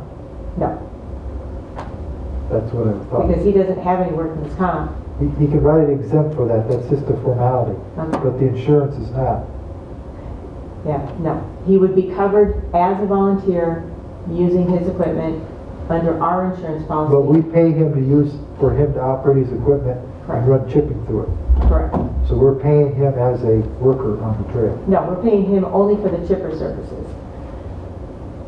No, That's what I thought. because he doesn't have any workman's comp. He can write an exempt for that, that's just a formality, Okay. but the insurance is not. Yeah, no. He would be covered as a volunteer using his equipment under our insurance policy. But we pay him for him to operate his equipment Correct. and run chipping through it. Correct. So we're paying him as a worker on the trail. No, we're paying him only for the chipper services.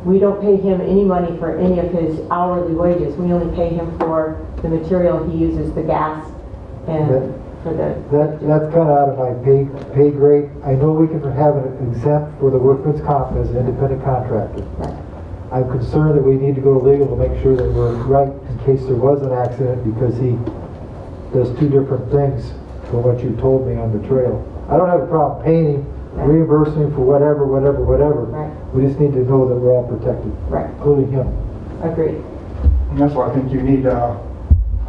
We don't pay him any money for any of his hourly wages. We only pay him for the material he uses, the gas, and for the... That's kind of out of my pay grade. I know we can have an exempt for the workman's comp as an independent contractor. Right. I'm concerned that we need to go to legal to make sure that we're right in case there was an accident, because he does two different things from what you told me on the trail. I don't have a problem paying him, reimbursing him for whatever. Right. We just need to know that we're all protected, Right. including him. Agreed. And that's why I think you need a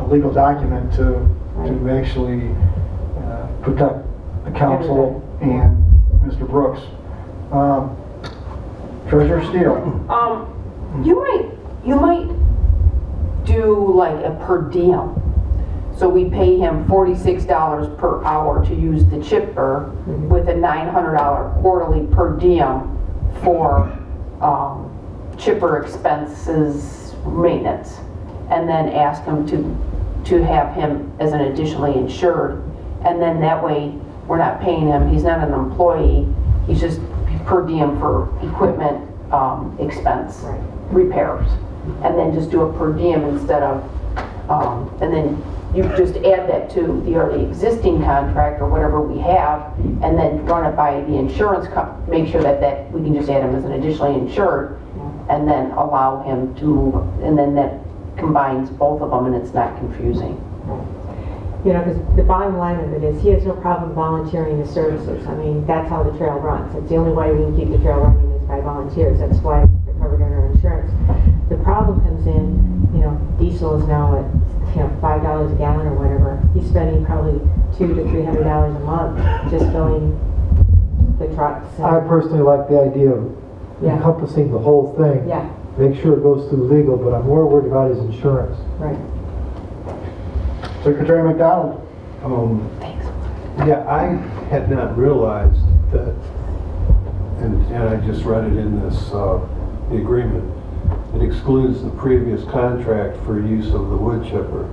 legal document to actually protect the council and Mr. Brooks. Treasurer Steele. You might do like a per diem. So we pay him $46 per hour to use the chipper with a $900 quarterly per diem for chipper expenses maintenance. And then ask him to have him as an additionally insured. And then that way we're not paying him, he's not an employee, he's just per diem for equipment expense repairs. And then just do a per diem instead of, and then you just add that to the already existing contract or whatever we have, and then run it by the insurance make sure that we can just add him as an additionally insured, and then allow him to move, and then that combines both of them and it's not confusing. You know, because the bottom line of it is he has no problem volunteering the services. I mean, that's how the trail runs. It's the only way we can keep the trail running is by volunteers. That's why they're covered under insurance. The problem comes in, you know, diesel is now at, $5 a gallon or whatever. He's spending probably $200 to $300 a month just filling the trucks. I personally like the idea of encompassing the whole thing. Yeah, Make sure it goes through legal, but I'm more worried about his insurance. right. Secretary McDonald. Yeah, I had not realized that, and I just read it in this, the agreement, it excludes the previous contract for use of the wood chipper.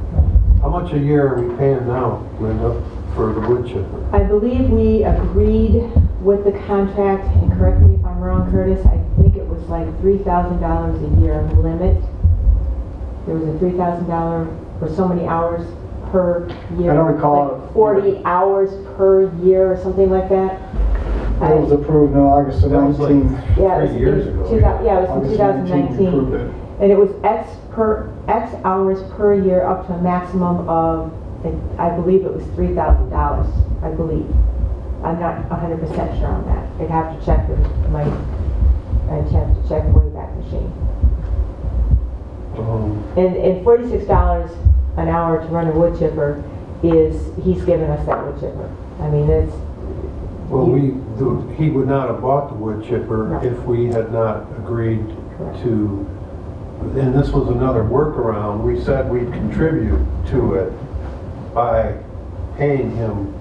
How much a year are we paying now, Linda, for the wood chipper? I believe we agreed with the contract, and correct me if I'm wrong, Curtis, I think it was like $3,000 a year limit. There was a $3,000 for so many hours per year. I don't recall. Like 40 hours per year or something like that. It was approved in August of That was like 19. Yeah, it was 3 years ago. Yeah, it was August in 2019. approved it. And it was X hours per year up to a maximum of, I believe it was $3,000, I believe. I'm not 100% sure on that. I'd have to check with I'd have to check the Wayback Machine. And $46 an hour to run a wood chipper he's given us that wood chipper. I mean, it's. Well, he would not have bought the wood chipper No. if we had not agreed Correct. to, and this was another workaround. We said we'd contribute to it by paying him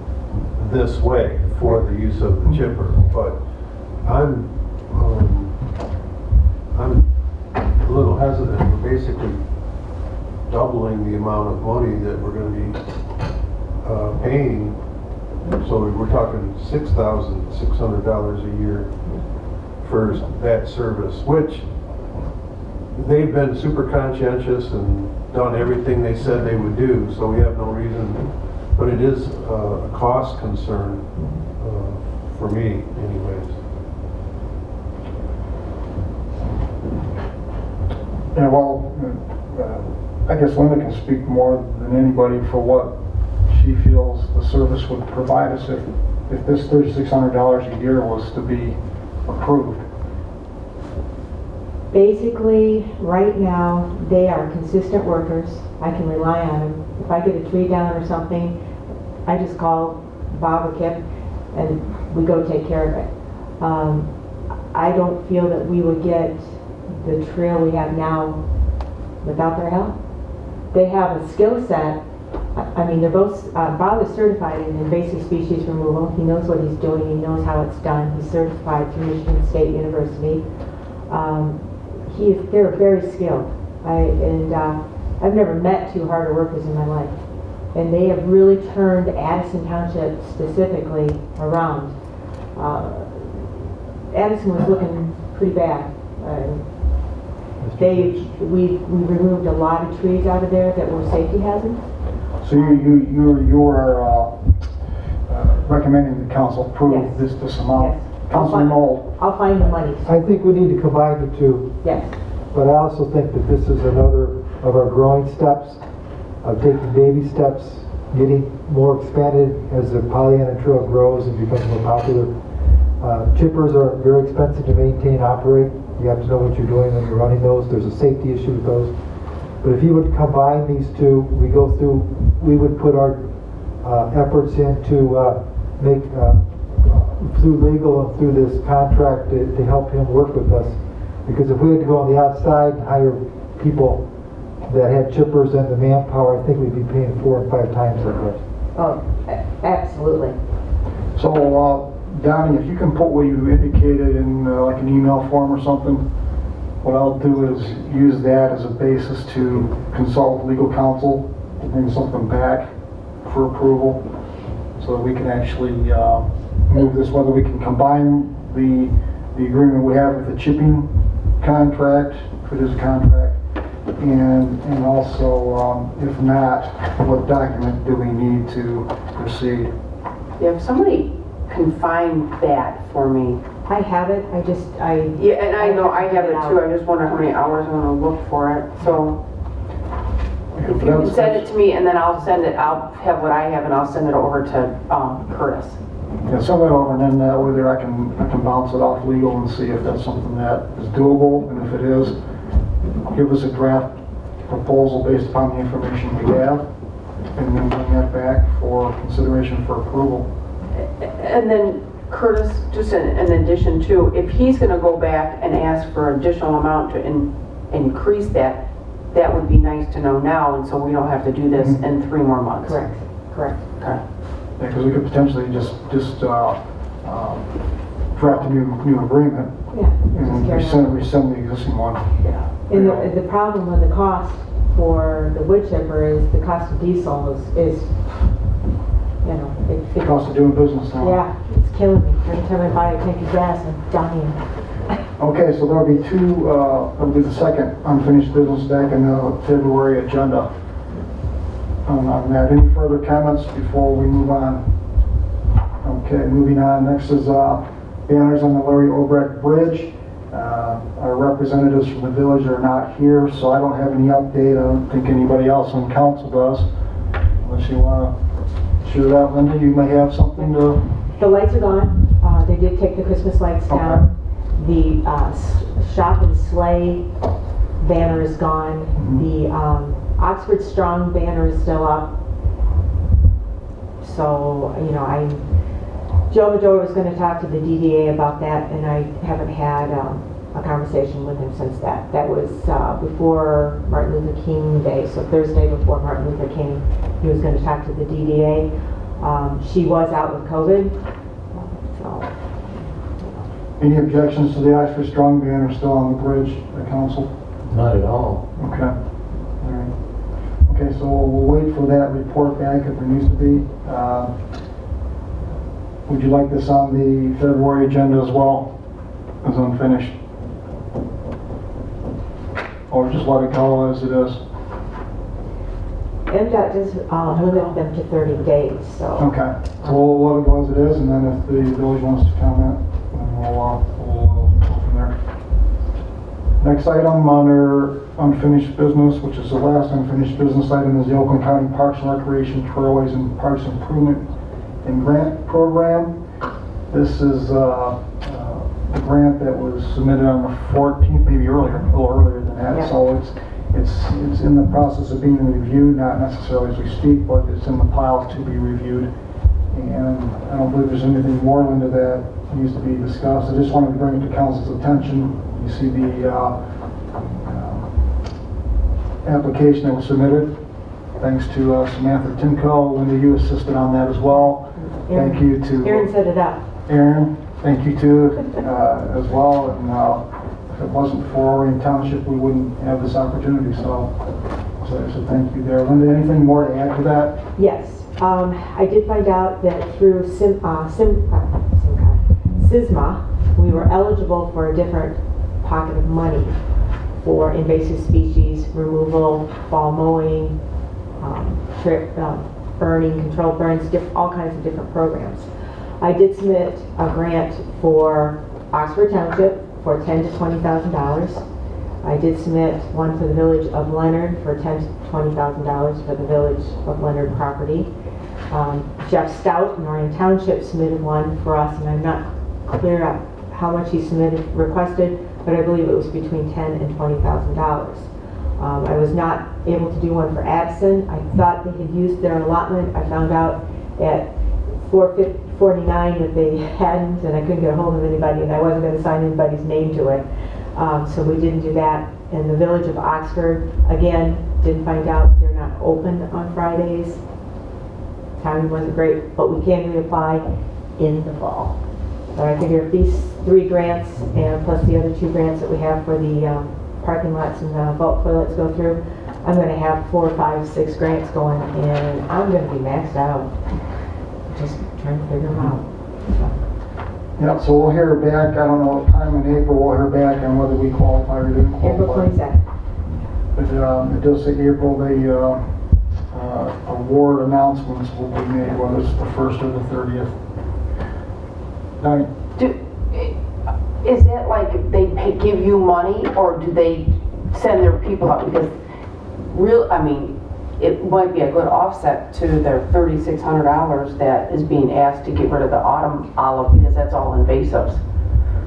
this way for the use of the chipper. But I'm a little hesitant. We're basically doubling the amount of money that we're going to be paying. So we're talking $6,600 a year for that service, which they've been super conscientious and done everything they said they would do, so we have no reason, but it is a cost concern for me anyways. Yeah, well, I guess Linda can speak more than anybody for what she feels the service would provide us if this $3,600 a year was to be approved. Basically, right now, they are consistent workers. I can rely on them. If I get a tree down or something, I just call Bob or Kip and we go take care of it. I don't feel that we would get the trail we have now without their help. They have a skill set. I mean, they're both, Bob is certified in invasive species removal. He knows what he's doing. He knows how it's done. He's certified through Michigan State University. They're very skilled. I've never met two harder workers in my life. And they have really turned Addison Township specifically around. Addison was looking pretty bad. We removed a lot of trees out of there that were safety hazards. So you are recommending the council approve Yes. this amount? Yes. Councilman Knoll. I'll find the money. I think we need to combine the two, Yes. but I also think that this is another of our growing steps, of taking baby steps, getting more expanded as the Pollyanna Trail grows and becomes more popular. Chippers are very expensive to maintain, operate. You have to know what you're doing when you're running those. There's a safety issue with those. But if you would combine these two, we would put our efforts into make through legal and through this contract to help him work with us. Because if we had to go on the outside and hire people that had chippers and the manpower, I think we'd be paying 4 and 5 times that much. Oh, absolutely. So, Donnie, if you can put what you indicated in like an email form or something, what I'll do is use that as a basis to consult with legal counsel to bring something back for approval so that we can actually move this, whether we can combine the agreement we have with the chipping contract, if it is a contract, and also, if not, what document do we need to proceed? Yeah, if somebody can find that for me. I have it. Yeah, and I know I have it too. I just wonder how many hours I want to look for it. So if you can send it to me, and then I'll have what I have, and I'll send it over to Curtis. Yeah, send that over, and then whether I can bounce it off legal and see if that's something that is doable, and if it is, give us a draft proposal based upon the information we have, and then bring that back for consideration for approval. And then Curtis, just in addition to, if he's going to go back and ask for additional amount to increase that, that would be nice to know now, and so we don't have to do this in 3 more months. Correct. Okay. Yeah, because we could potentially just draft a new agreement Yeah. and rescind the existing one. Yeah. And the problem with the cost for the wood chipper is the cost of diesel is you know, The cost of doing business now. yeah, it's killing me. Every time I buy a tank of gas, I'm dying. Okay, so there'll be that'll be the second unfinished business back in the February agenda. On that, any further comments before we move on? Okay, moving on, next is banners on the Larry Obrecht Bridge. Our representatives from the village are not here, so I don't have any update. I don't think anybody else on council does. Unless you want to share that, Linda, you may have something to... The lights are gone. They did take the Christmas lights down. The shop and sleigh banner is gone. The Oxford Strong banner is still up. So, you know, Joe Medora was going to talk to the DDA about that, and I haven't had a conversation with him since that. That was before Martin Luther King Day, so Thursday before Martin Luther King, he was going to talk to the DDA. She was out with COVID, so. Any objections to the Oxford Strong banner still on the bridge, the council? Not at all. Okay. All right. Okay, so we'll wait for that report back if there needs to be. Would you like this on the February agenda as well, as unfinished? Or just let it go as it is? MDOT does limit them to 30 days, so. Okay, so we'll let it go as it is, and then if the village wants to comment, then we'll go from there. Next item on our unfinished business, which is the last unfinished business item, is the Oakland County Parks and Recreation Trailways and Parks Improvement and Grant Program. This is a grant that was submitted on the 14th, maybe earlier, a little earlier than that. Yeah. So it's in the process of being reviewed, not necessarily as we speak, but it's in the pile to be reviewed. And I don't believe there's anything more into that needs to be discussed. I just wanted to bring it to council's attention. You see the application that was submitted. Thanks to Samantha Timko. Linda, you assisted on that as well. Thank you to Aaron set it up. Aaron. Thank you too as well. And if it wasn't for Orion Township, we wouldn't have this opportunity. So thank you there. Linda, anything more to add to that? Yes, I did find out that through SISMA, we were eligible for a different pocket of money for invasive species removal, fall mowing, burning, controlled burns, all kinds of different programs. I did submit a grant for Oxford Township for $10,000 to $20,000. I did submit one for the village of Leonard for $10,000 to $20,000 for the village of Leonard property. Jeff Stout in Orion Township submitted one for us, and I'm not clear on how much he requested, but I believe it was between $10,000 and $20,000. I was not able to do one for Addison. I thought they had used their allotment. I found out at 4:49 that they hadn't, and I couldn't get a hold of anybody, and I wasn't going to sign anybody's name to it. So we didn't do that. And the village of Oxford, again, did find out they're not open on Fridays. Timing wasn't great, but we can reapply in the fall. But I figure if these 3 grants and plus the other 2 grants that we have for the parking lots and the vault toilets go through, I'm going to have 4, 5, 6 grants going, and I'm going to be maxed out. Just trying to figure them out. So. Yeah, so we'll hear back, I don't know what time in April, we'll hear back on whether we qualify or didn't qualify. April 22nd. But it does say April, the award announcements will be made, whether it's the 1st or the 30th. Now, Is it like they give you money, or do they send their people out? Because it might be a good offset to their $3,600 that is being asked to get rid of the autumn olive, because that's all invasives.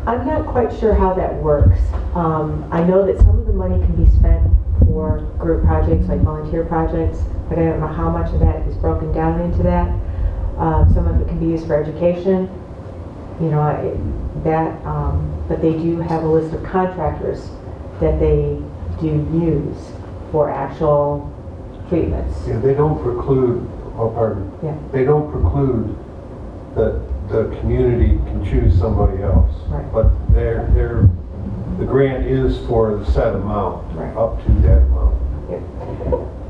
I'm not quite sure how that works. I know that some of the money can be spent for group projects, like volunteer projects, but I don't know how much of that is broken down into that. Some of it can be used for education, but they do have a list of contractors that they do use for actual treatments. Yeah, they don't preclude, Yeah. they don't preclude that the community can choose somebody else. Right. But they're The grant is for the set amount, Right. up to that amount.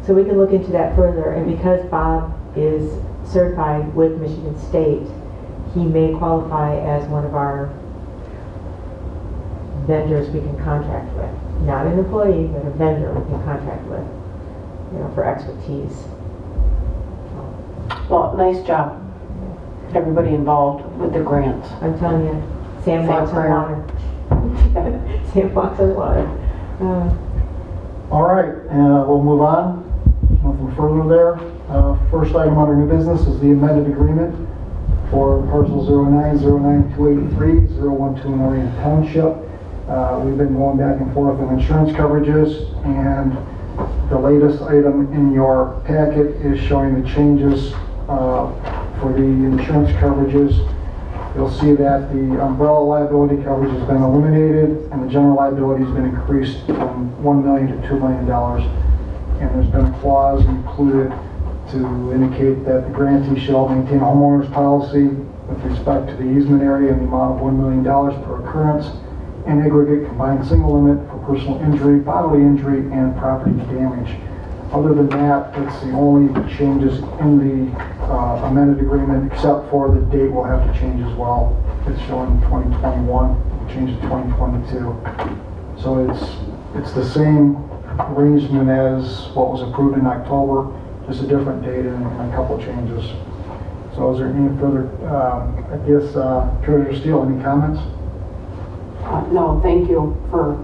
So we can look into that further, and because Bob is certified with Michigan State, he may qualify as one of our vendors we can contract with. Not an employee, but a vendor we can contract with, you know, for expertise. Well, nice job, everybody involved with the grants. I'm telling you, Sam Say a walks on prayer. water. Sam walks on water. All right, we'll move on. Nothing further there. First item under new business is the amended agreement for parcel 0909283012 in Orion Township. We've been going back and forth on insurance coverages, and the latest item in your packet is showing the changes for the insurance coverages. You'll see that the umbrella liability coverage has been eliminated and the general liability has been increased from $1 million to $2 million. And there's been a clause included to indicate that the grantee shall maintain a homeowner's policy with respect to the easement area in the amount of $1 million per occurrence and aggregate combined single limit for personal injury, bodily injury, and property damage. Other than that, that's the only changes in the amended agreement, except for the date will have to change as well. It's showing 2021, we'll change to 2022. So it's the same arrangement as what was approved in October, just a different date and a couple changes. So is there any further, I guess, Treasurer Steele, any comments? No, thank you for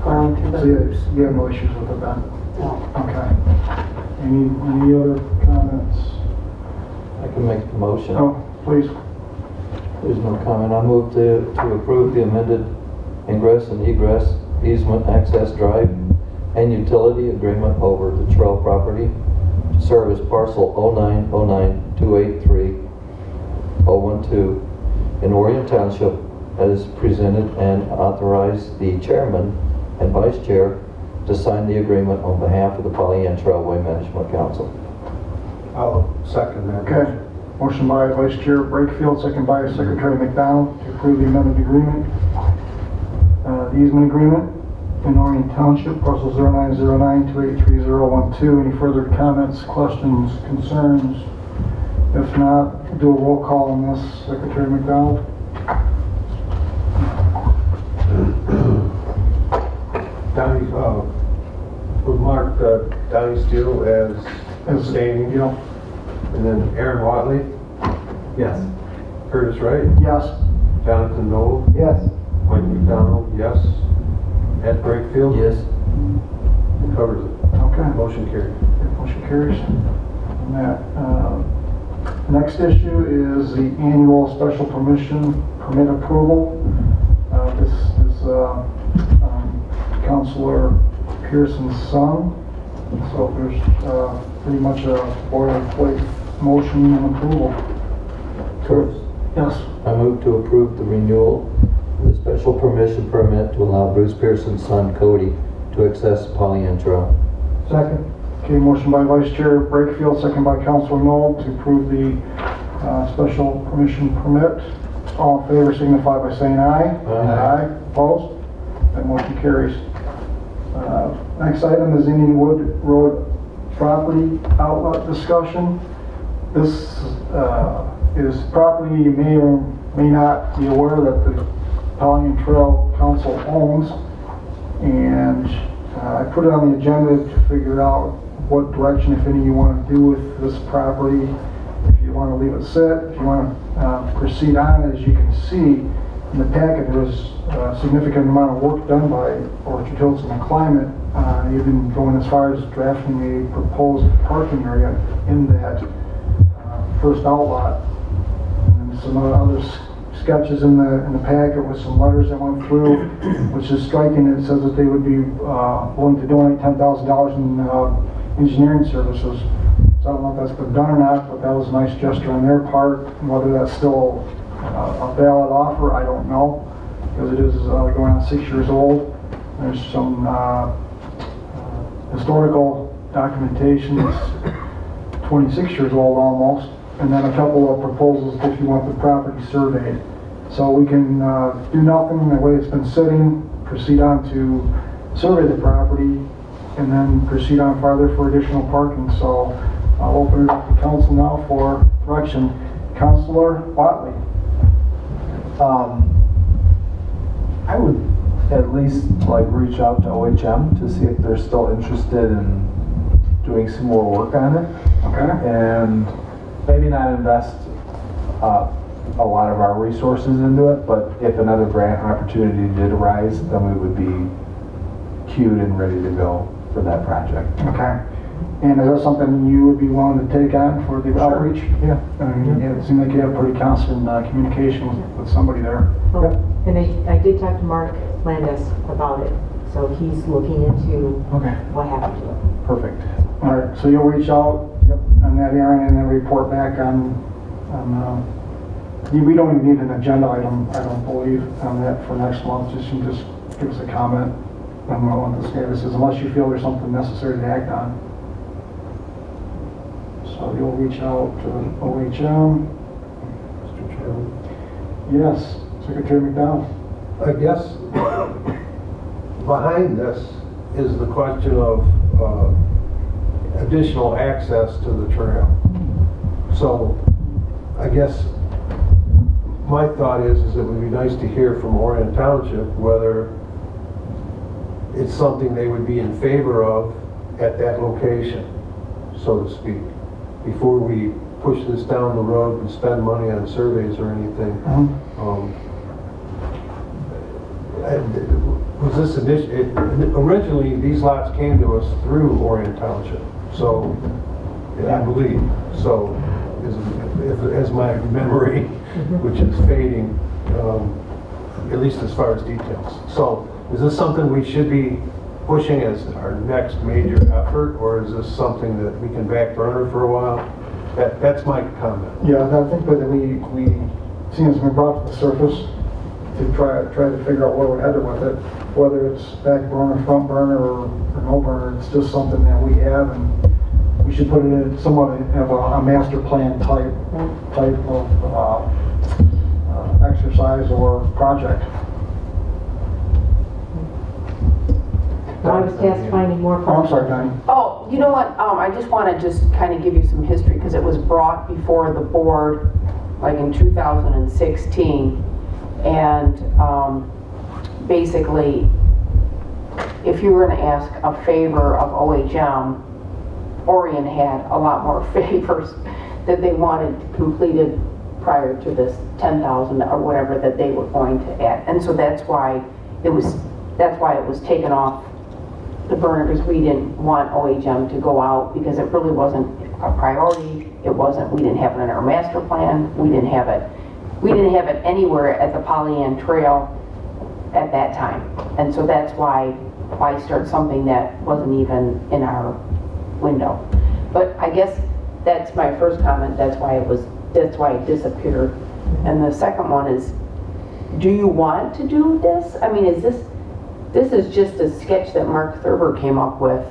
going through So this. you have no issues with it then? No. Okay. Any other comments? I can make the motion. Oh, please. There's no comment. I move to approve the amended Ingress and Egress easement access drive and utility agreement over the trail property to serve as parcel 0909283012 in Orion Township as presented, and authorize the chairman and vice chair to sign the agreement on behalf of the Pollyanne Trailway Management Council. I'll second that. Okay. Motion by Vice Chair Brakefield, second by Secretary McDonald to approve the amended agreement. The easement agreement in Orion Township, parcel 0909283012. Any further comments, questions, concerns? If not, do a roll call on this. Secretary McDonald? Donnie, was marked Donnie Steele as abstaining, Yeah. and then Aaron Watley, Yes. Curtis Wright, Yes. Jonathan Noel, Yes. Mike McDonald, yes. Ed Brakefield? Yes. It covers it. Okay. Motion carried. Motion carries. And that, next issue is the annual special permit approval. This is Councilor Pearson's son. So there's pretty much a boilerplate motion and approval. First, Yes. I move to approve the renewal of the special permit to allow Bruce Pearson's son Cody to access Polyand Trail. Second. Okay, motion by Vice Chair Brakefield, second by Councilor Knoll to approve the special permit. All in favor signify by saying aye. Aye. Opposed? That motion carries. Next item is Indian Wood Road property outlet discussion. This is property you may or may not be aware that the Pollyanne Trail Council owns, and I put it on the agenda to figure out what direction, if any, you want to do with this property. If you want to leave it sit, if you want to proceed on. As you can see in the packet, there was a significant amount of work done by Orchard Hills and Climate, even going as far as drafting a proposed parking area in that first outlot. And some other sketches in the packet with some letters that went through, which is striking. It says that they would be willing to donate $10,000 in engineering services. So I don't know if that's been done or not, but that was a nice gesture on their part. And whether that's still a valid offer, I don't know, because it is going on 6 years old. There's some historical documentation that's 26 years old almost, and then a couple of proposals if you want the property surveyed. So we can do nothing the way it's been sitting, proceed on to survey the property, and then proceed on farther for additional parking. So I'll open it up to council now for direction. Councilor Watley. I would at least like reach out to OHM to see if they're still interested in doing some more work on it. Okay. And maybe not invest a lot of our resources into it, but if another grant opportunity did arise, then we would be queued and ready to go for that project. Okay. And is that something you would be willing to take on for the outreach? Yeah. I mean, it seems like you have pretty constant communication with somebody there. Oh, Yep. And I did talk to Mark Landis about it, so he's looking into Okay. what happened to it. Perfect. All right, so you'll reach out on that, Aaron, and then report back on we don't even need an agenda item, I don't believe, on that for next month. You just give us a comment on what the status is, unless you feel there's something necessary to act on. So you'll reach out to OHM. Mr. Chairman. Yes, Secretary McDonald. I guess behind this is the question of additional access to the trail. So I guess my thought is it would be nice to hear from Orion Township whether it's something they would be in favor of at that location, so to speak, before we push this down the road and spend money on surveys or anything. Was this originally these lots came to us through Orion Township, so I believe so. As my memory, which is fading, at least as far as details. So, is this something we should be pushing as our next major effort, or is this something that we can back burner for a while? That's my comment. Yeah, I think that we seeing it's been brought to the surface to try to figure out where we're headed with it, whether it's back burner, front burner, or no burner. It's just something that we have, and we should put it in somewhat of a master plan type of exercise or project. I was tasked finding more. Oh, I'm sorry, Donnie. Oh, you know what, I just want to just kind of give you some history, because it was brought before the board like in 2016, and basically, if you were going to ask a favor of OHM, Orion had a lot more favors that they wanted completed prior to this 10,000 or whatever that they were going to add, and so that's why it was taken off the burner, because we didn't want OHM to go out, because it really wasn't a priority. We didn't have it in our master plan. We didn't have it anywhere at the Pollyanne Trail at that time, and so that's why start something that wasn't even in our window. But I guess that's my first comment. That's why it disappeared. And the second one is, do you want to do this? I mean, is this is just a sketch that Mark Thurber came up with,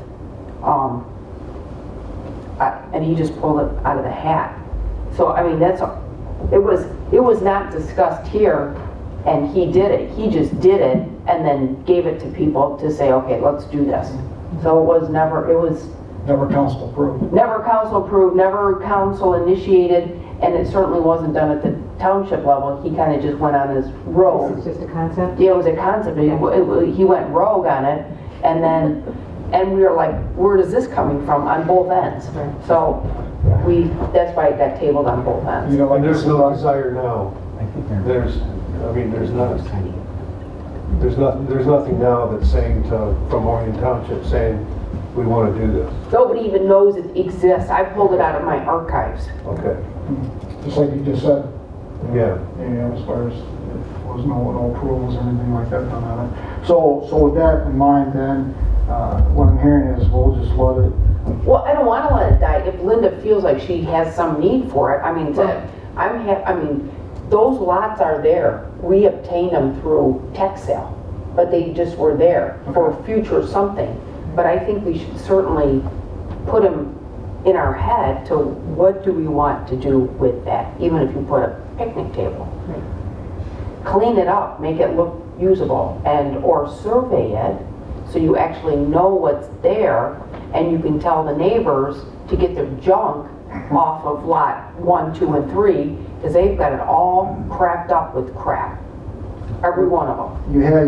and he just pulled it out of the hat. So I mean, it was not discussed here, and he did it. He just did it and then gave it to people to say, okay, let's do this. So it was never council approved. Never council approved, never council initiated, and it certainly wasn't done at the township level. He kind of just went on his road. This is just a concept? Yeah, it was a concept. He went rogue on it, and we were like, where is this coming from on both ends? Right. So that's why it got tabled on both ends. You know, like And there's this no is desire now. There's nothing now that's saying from Orion Township saying we want to do this. Nobody even knows it exists. I pulled it out of my archives. Okay. just like you just said. Yeah. As far as there was no approvals or anything like that done on it. So with that in mind, then what I'm hearing is we'll just let it. Well, I don't want to let it die. If Linda feels like she has some need for it, I mean, those lots are there. We obtained them through tax sale, but they just were there for future something. But I think we should certainly put them in our head to what do we want to do with that, even if you put a picnic table. clean it up, make it look usable, or survey it so you actually know what's there, and you can tell the neighbors to get their junk off of lot 1, 2, and 3, because they've got it all cracked up with crap. Every one of them. You have a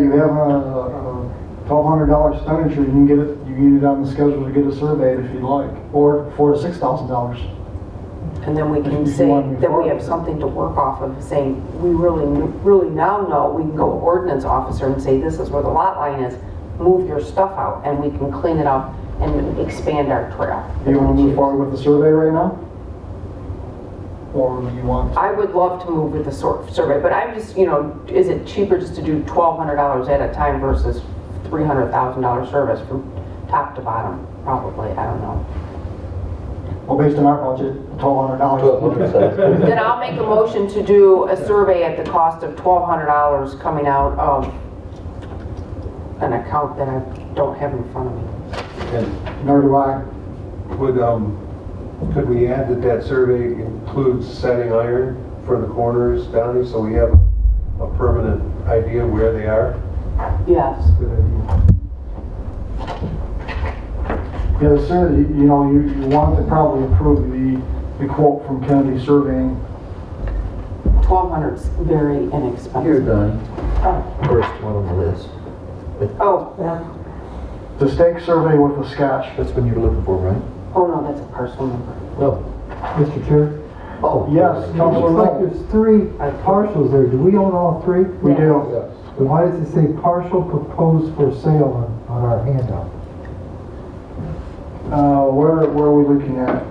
$1,200 expenditure, you can get it on the schedule to get it surveyed if you'd like, or $4,000 to $6,000. And then we can If you say want to move that we forward have with it. something to work off of, saying, we really now know, we can go ordinance officer and say, this is where the lot line is, move your stuff out, and we can clean it up and expand our trail. Do you want to move forward with the survey right now? Or do you want? I would love to move with the survey, but I'm just, is it cheaper just to do $1,200 at a time versus $300,000 service from top to bottom? Probably, I don't know. Well, based on our budget, $1,200. Then I'll make a motion to do a survey at the cost of $1,200 coming out of an account that I don't have in front of me. And Nor do I. could we add that survey includes setting iron for the corners, Donnie, so we have a permanent idea where they are? Yes. Good idea. Yeah, sir, you want to probably approve the quote from Kennedy Surveying. $1,200 is very Here, inexpensive. Donnie, Oh, first one on the list. oh, yeah. The stake survey with the sketch. That's what you're looking for, right? Oh, no, that's a personal number. No. Mr. Chair? Oh. Yes, It Councilor looks like Knoll. there's 3 parcels there. Do we own all 3? We do. Then why does it say partial proposed for sale on our handout? Where are we looking at?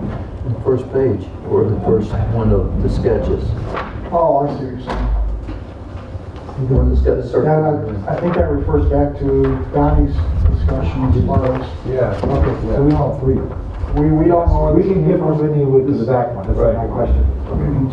The first page, or the first one of the sketches. Oh, I see what you're saying. The one that's got a circle. Yeah, I think that refers back to Donnie's discussion as far as, Yeah. Okay, so we own all 3. we don't know. We can give Virginia with the back one, that's Right. my question.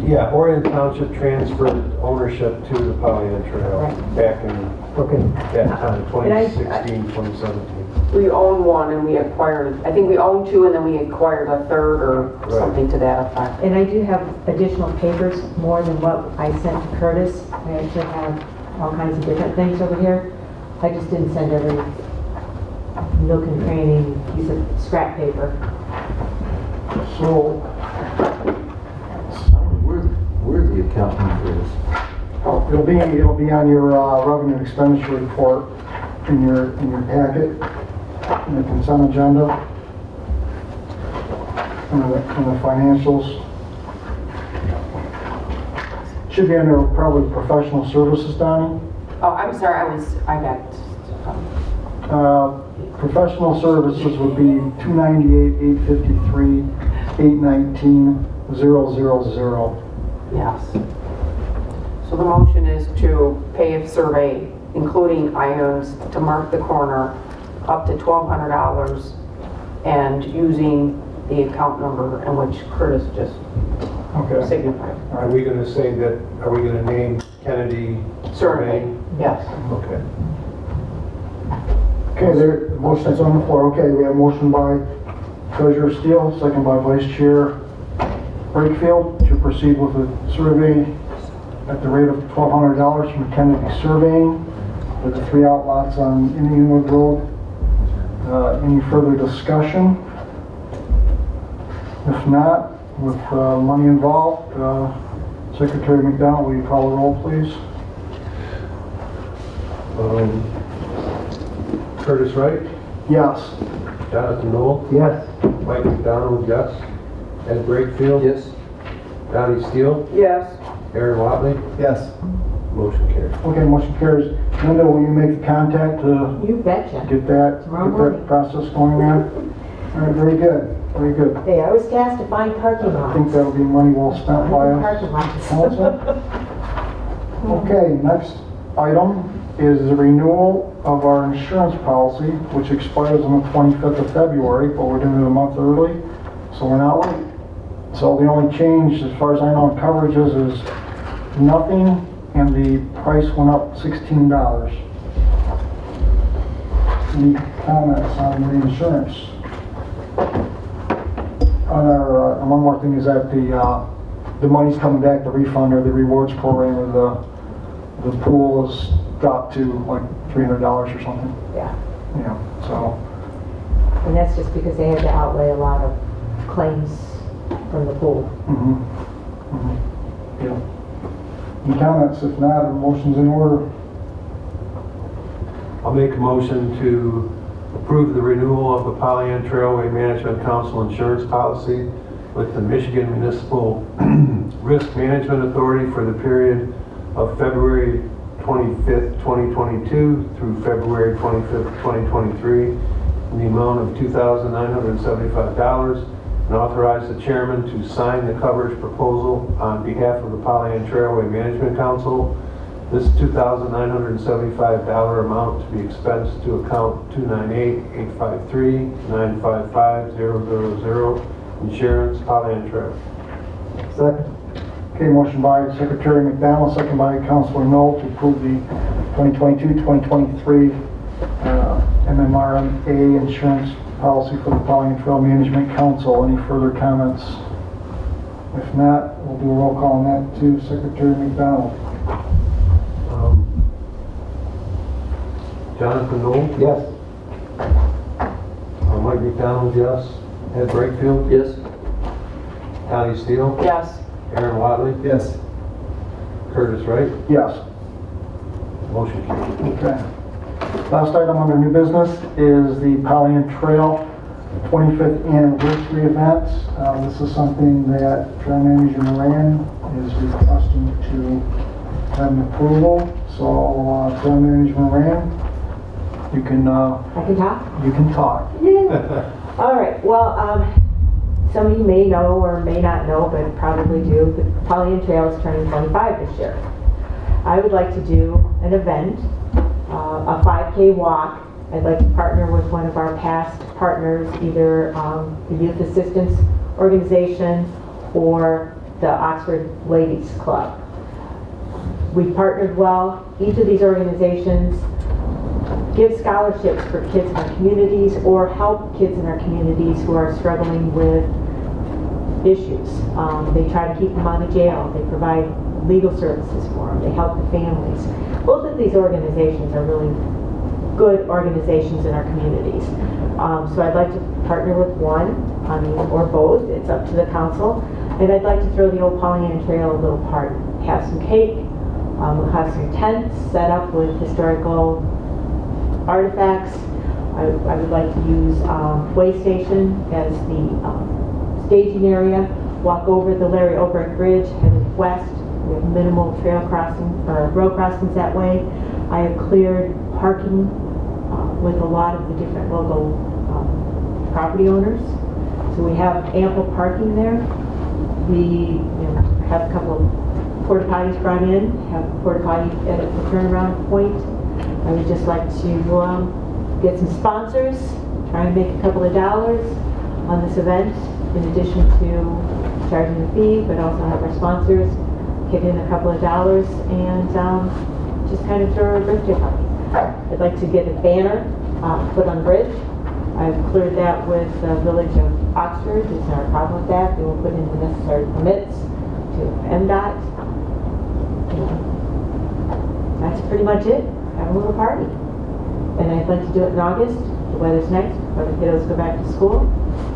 Yeah, Orion Township transferred ownership to the Pollyanne Trail back in Okay. that time, And I- 2016, 2017. We own one and we acquired, I think we own 2 and then we acquired a third or Right. something to that effect. And I do have additional papers, more than what I sent to Curtis. I actually have all kinds of different things over here. I just didn't send every nook and cranny piece of scrap paper. So, Where's the accountant for this? it'll be on your revenue and expenditure report in your packet, in the consent agenda, in the financials. Should be under probably professional services, Donnie. Oh, I'm sorry, I got, Professional services would be 298, 853, 819, 000. yes. So the motion is to pay a survey, including irons, to mark the corner, up to $1,200, and using the account number in which Curtis just Okay. signified. Are we gonna say that, are we gonna name Kennedy Survey, yes. Okay. Okay, there, motion's on the floor. Okay, we have a motion by Treasurer Steele, second by Vice Chair Brakefield, to proceed with a survey at the rate of $1,200 from Kennedy Surveying for the 3 outlots on Indianwood Road. Any further discussion? If not, with money involved, Secretary McDonald, will you call the roll, please? Curtis Wright, Yes. Jonathan Knoll, Yes. Mike McDonald, yes. Ed Brakefield, Yes. Donnie Steele, Yes. Aaron Watley, Yes. motion carried. Okay, motion carries. Linda, will you make the contact to You betcha. get that process going there? All right, very good, very good. Hey, I was tasked to find parking I think lots. that'll be money well spent by us. Parking lots. Also. Okay, next item is the renewal of our insurance policy, which expires on the 25th of February, but we're doing it a month early, so we're not late. So the only change, as far as I know, in coverages is nothing, and the price went up $16. Any comments on the insurance? On our, one more thing is that the money's coming back, the refund or the rewards program or the pool has dropped to like $300 or something, Yeah. you know, so. And that's just because they had to outlay a lot of claims from the pool. Yeah. Any comments? If not, a motion's in order. I'll make a motion to approve the renewal of the Polyand Trailway Management Council insurance policy with the Michigan Municipal Risk Management Authority for the period of February 25th, 2022 through February 25th, 2023 in the amount of $2,975, and authorize the chairman to sign the coverage proposal on behalf of the Polyand Trailway Management Council. This $2,975 amount to be expensed to account 298-853-955-000, insurance, Polyand Trail. Second. Okay, motion by Secretary McDonald, second by Councilor Knoll to approve the 2022-2023 MMRMA insurance policy for the Polyand Trail Management Council. Any further comments? If not, we'll do a roll call on that too. Secretary McDonald. Jonathan Knoll? Yes. Mike McDonald, yes. Ed Brakefield? Yes? Connie Steele? Yes. Aaron Watley? Yes. Curtis Wright? Yes. Motion carried. Okay. Last item under new business is the Polyand Trail 25th anniversary event. This is something that Trail Manager Moran is requesting to have an approval. So, Trail Manager Moran, you can I can talk? you can talk. All right, well, some of you may know or may not know, but probably do, the Polyand Trail is turning 25 this year. I would like to do an event, a 5K walk. I'd like to partner with one of our past partners, either the Youth Assistance Organization or the Oxford Ladies Club. We partnered well. Each of these organizations give scholarships for kids in our communities or help kids in our communities who are struggling with issues. They try to keep them out of jail. They provide legal services for them. They help the families. Both of these organizations are really good organizations in our communities. So I'd like to partner with one, or both. It's up to the council. And I'd like to throw the old Pollyanne Trail a little party. Have some cake. We'll have some tents set up with historical artifacts. I would like to use Way Station as the staging area. Walk over the Larry Obrecht Bridge, headed west. We have minimal trail crossing or road crossings that way. I have cleared parking with a lot of the different local property owners. So we have ample parking there. We have a couple of porta potties brought in, have porta potty at the turnaround point. I would just like to get some sponsors, try and make a couple of dollars on this event, in addition to charging a fee, but also have our sponsors kick in a couple of dollars and just kind of throw a birthday party. I'd like to get a banner put on the bridge. I've cleared that with the village of Oxford. There's not a problem with that. They will put in the necessary permits to MDOT. That's pretty much it. Have a little party. And I'd like to do it in August. The weather's nice before the kiddos go back to school.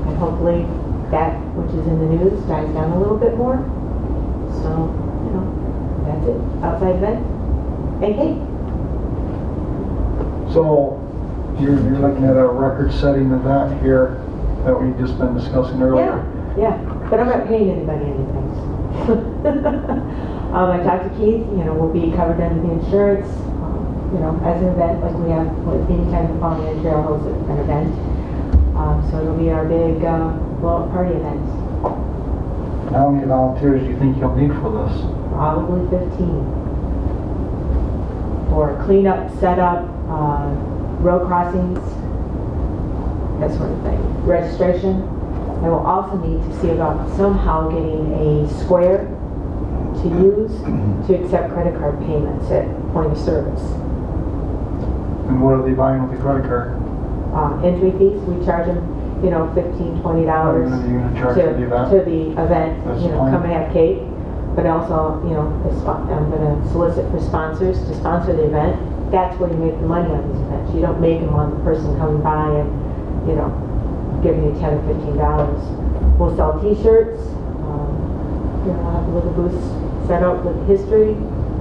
And hopefully that which is in the news dies down a little bit more. So, that's it. Outside event and cake. So you're looking at a record-setting event here that we've just been discussing earlier. Yeah. But I'm not paying anybody anything. I talked to Keith, we'll be covered under the insurance, as an event, like we have anytime the Polyand Trail hosts an event. So it'll be our big blow-up party event. How many volunteers do you think you'll need for this? Probably 15. For cleanup, setup, road crossings, that sort of thing. Registration. I will also need to see about somehow getting a square to use to accept credit card payments at point of service. And what are they buying with the credit card? Entry fees, we charge them, $15, $20 You're gonna charge for the event? to the event, That's the plan. come and have cake. but also, you know, I'm gonna solicit for sponsors to sponsor the event. That's where you make the money on these events. You don't make them on the person coming by and, you know, giving you $10 or $15. We'll sell t-shirts, you know, I'll have a little booth set up with history,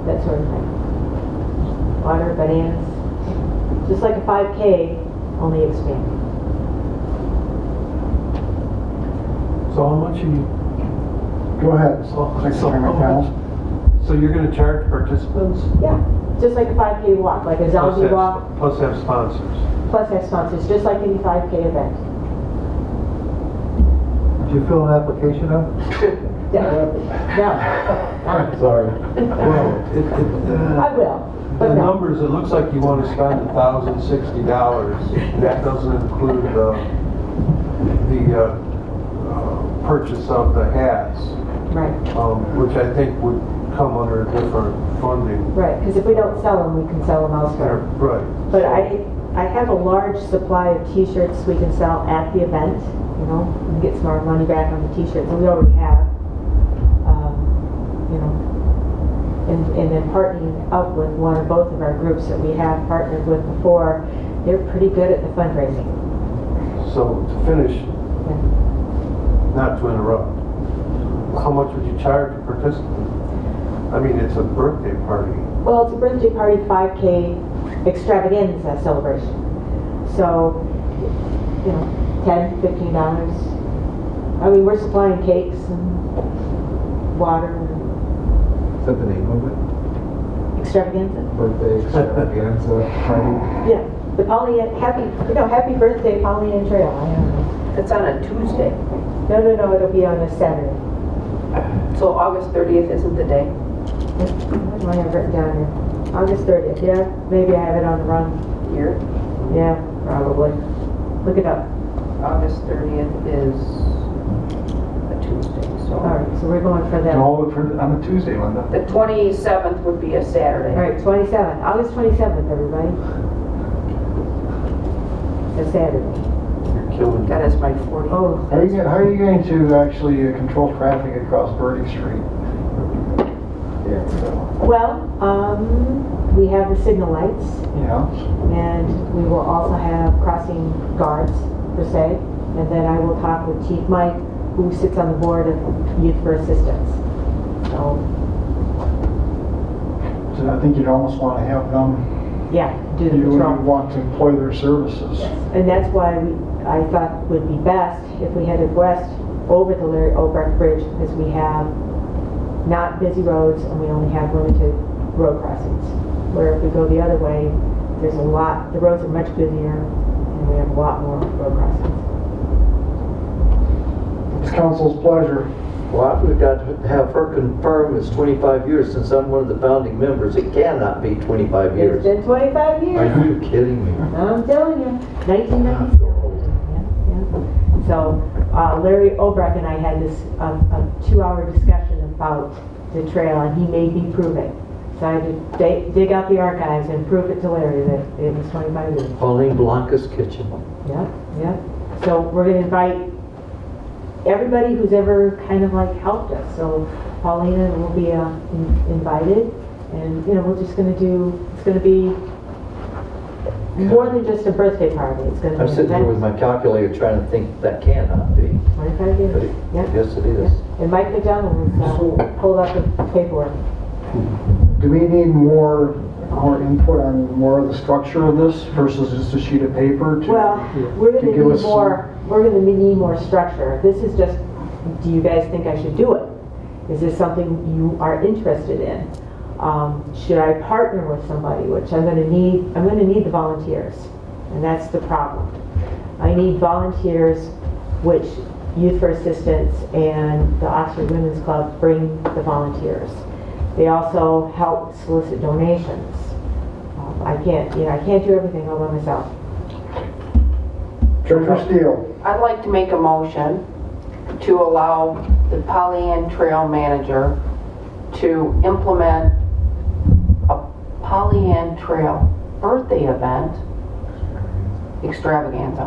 that sort of thing. Water, bananas, just like a 5K, only expanded. So how much are you, Go ahead. so Secretary how McDonald. much- so you're gonna charge participants? Yeah, just like a 5K walk, like a Zelda walk, Plus have sponsors? plus have sponsors, just like any 5K event. Did you fill an application out? No, Sorry. Well, I will, the but no. numbers, it looks like you want to spend $1,060. That doesn't include the purchase of the hats, Right, which I think would come under a different funding. right, because if we don't sell them, we can sell them elsewhere. Right. But I have a large supply of t-shirts we can sell at the event, you know, and get some more money back on the t-shirts that we already have. You know, and then partnering up with one or both of our groups that we have partnered with before, they're pretty good at the fundraising. So to finish, Yeah. not to interrupt, how much would you charge a participant? I mean, it's a birthday party. Well, it's a birthday party 5K extravaganza celebration. So, you know, $10, $15. I mean, we're supplying cakes and water and Is that the name of it? extravaganza. Birthday extravaganza party? Yeah, the Pollyanne, happy birthday Pollyanne Trail. I don't know. It's on a Tuesday, No, it'll be on a Saturday. so August 30th isn't the day. What do I have written down here? August 30th, yeah, maybe I have it on the run. Here, Yeah, probably. Look it up. August 30th is a Tuesday, so. All right, so we're going for that. No, on a Tuesday, Linda. The 27th would be a Saturday. All right, 27th, August 27th, everybody. A Saturday. You're killing That is my 40th. Oh, How are you going to actually control traffic across Birdie Street? well, we have the signal lights, Yeah. and we will also have crossing guards, per se. And then I will talk with Chief Mike, who sits on the board of Youth for Assistance. So, So I think you'd almost want to have them, yeah, do the you would patrol. want to employ their services. And that's why I thought would be best if we headed west over the Larry Obrecht Bridge, because we have not busy roads and we only have limited road crossings. Where if we go the other way, there's a lot, the roads are much busier and we have a lot more road crossings. It's council's pleasure. Well, we've got to have her confirm it's 25 years since I'm one of the founding members. It cannot be 25 It's years. been 25 years. Are you kidding me? I'm telling you, 1997. Yeah. So Larry Obrecht and I had this a 2-hour discussion about the trail, and he made me prove it. So I had to dig out the archives and prove it to Larry that it was 25 years. Pauline Blanca's kitchen. Yeah. So we're going to invite everybody who's ever kind of like helped us. So Paulina will be invited, and you know, we're just going to do. It's going to be more than just a birthday party. It's going to be I'm an sitting here with event. my calculator trying to think that cannot be. 25 But years. Yeah. yes, it is. And Mike McDonald has pulled up the paperwork. Do we need more input on more of the structure of this versus just a sheet of paper? Well, we're going to to give need us more. We're going to need more structure. This is just. Do you guys think I should do it? Is this something you are interested in? Should I partner with somebody? Which I'm going to need. I'm going to need the volunteers, and that's the problem. I need volunteers, which Youth for Assistance and the Oxford Women's Club bring the volunteers. They also help solicit donations. I can't do everything all by myself. Treasurer Steele. I'd like to make a motion to allow the Pollyanne Trail Manager to implement a Pollyanne Trail birthday event extravaganza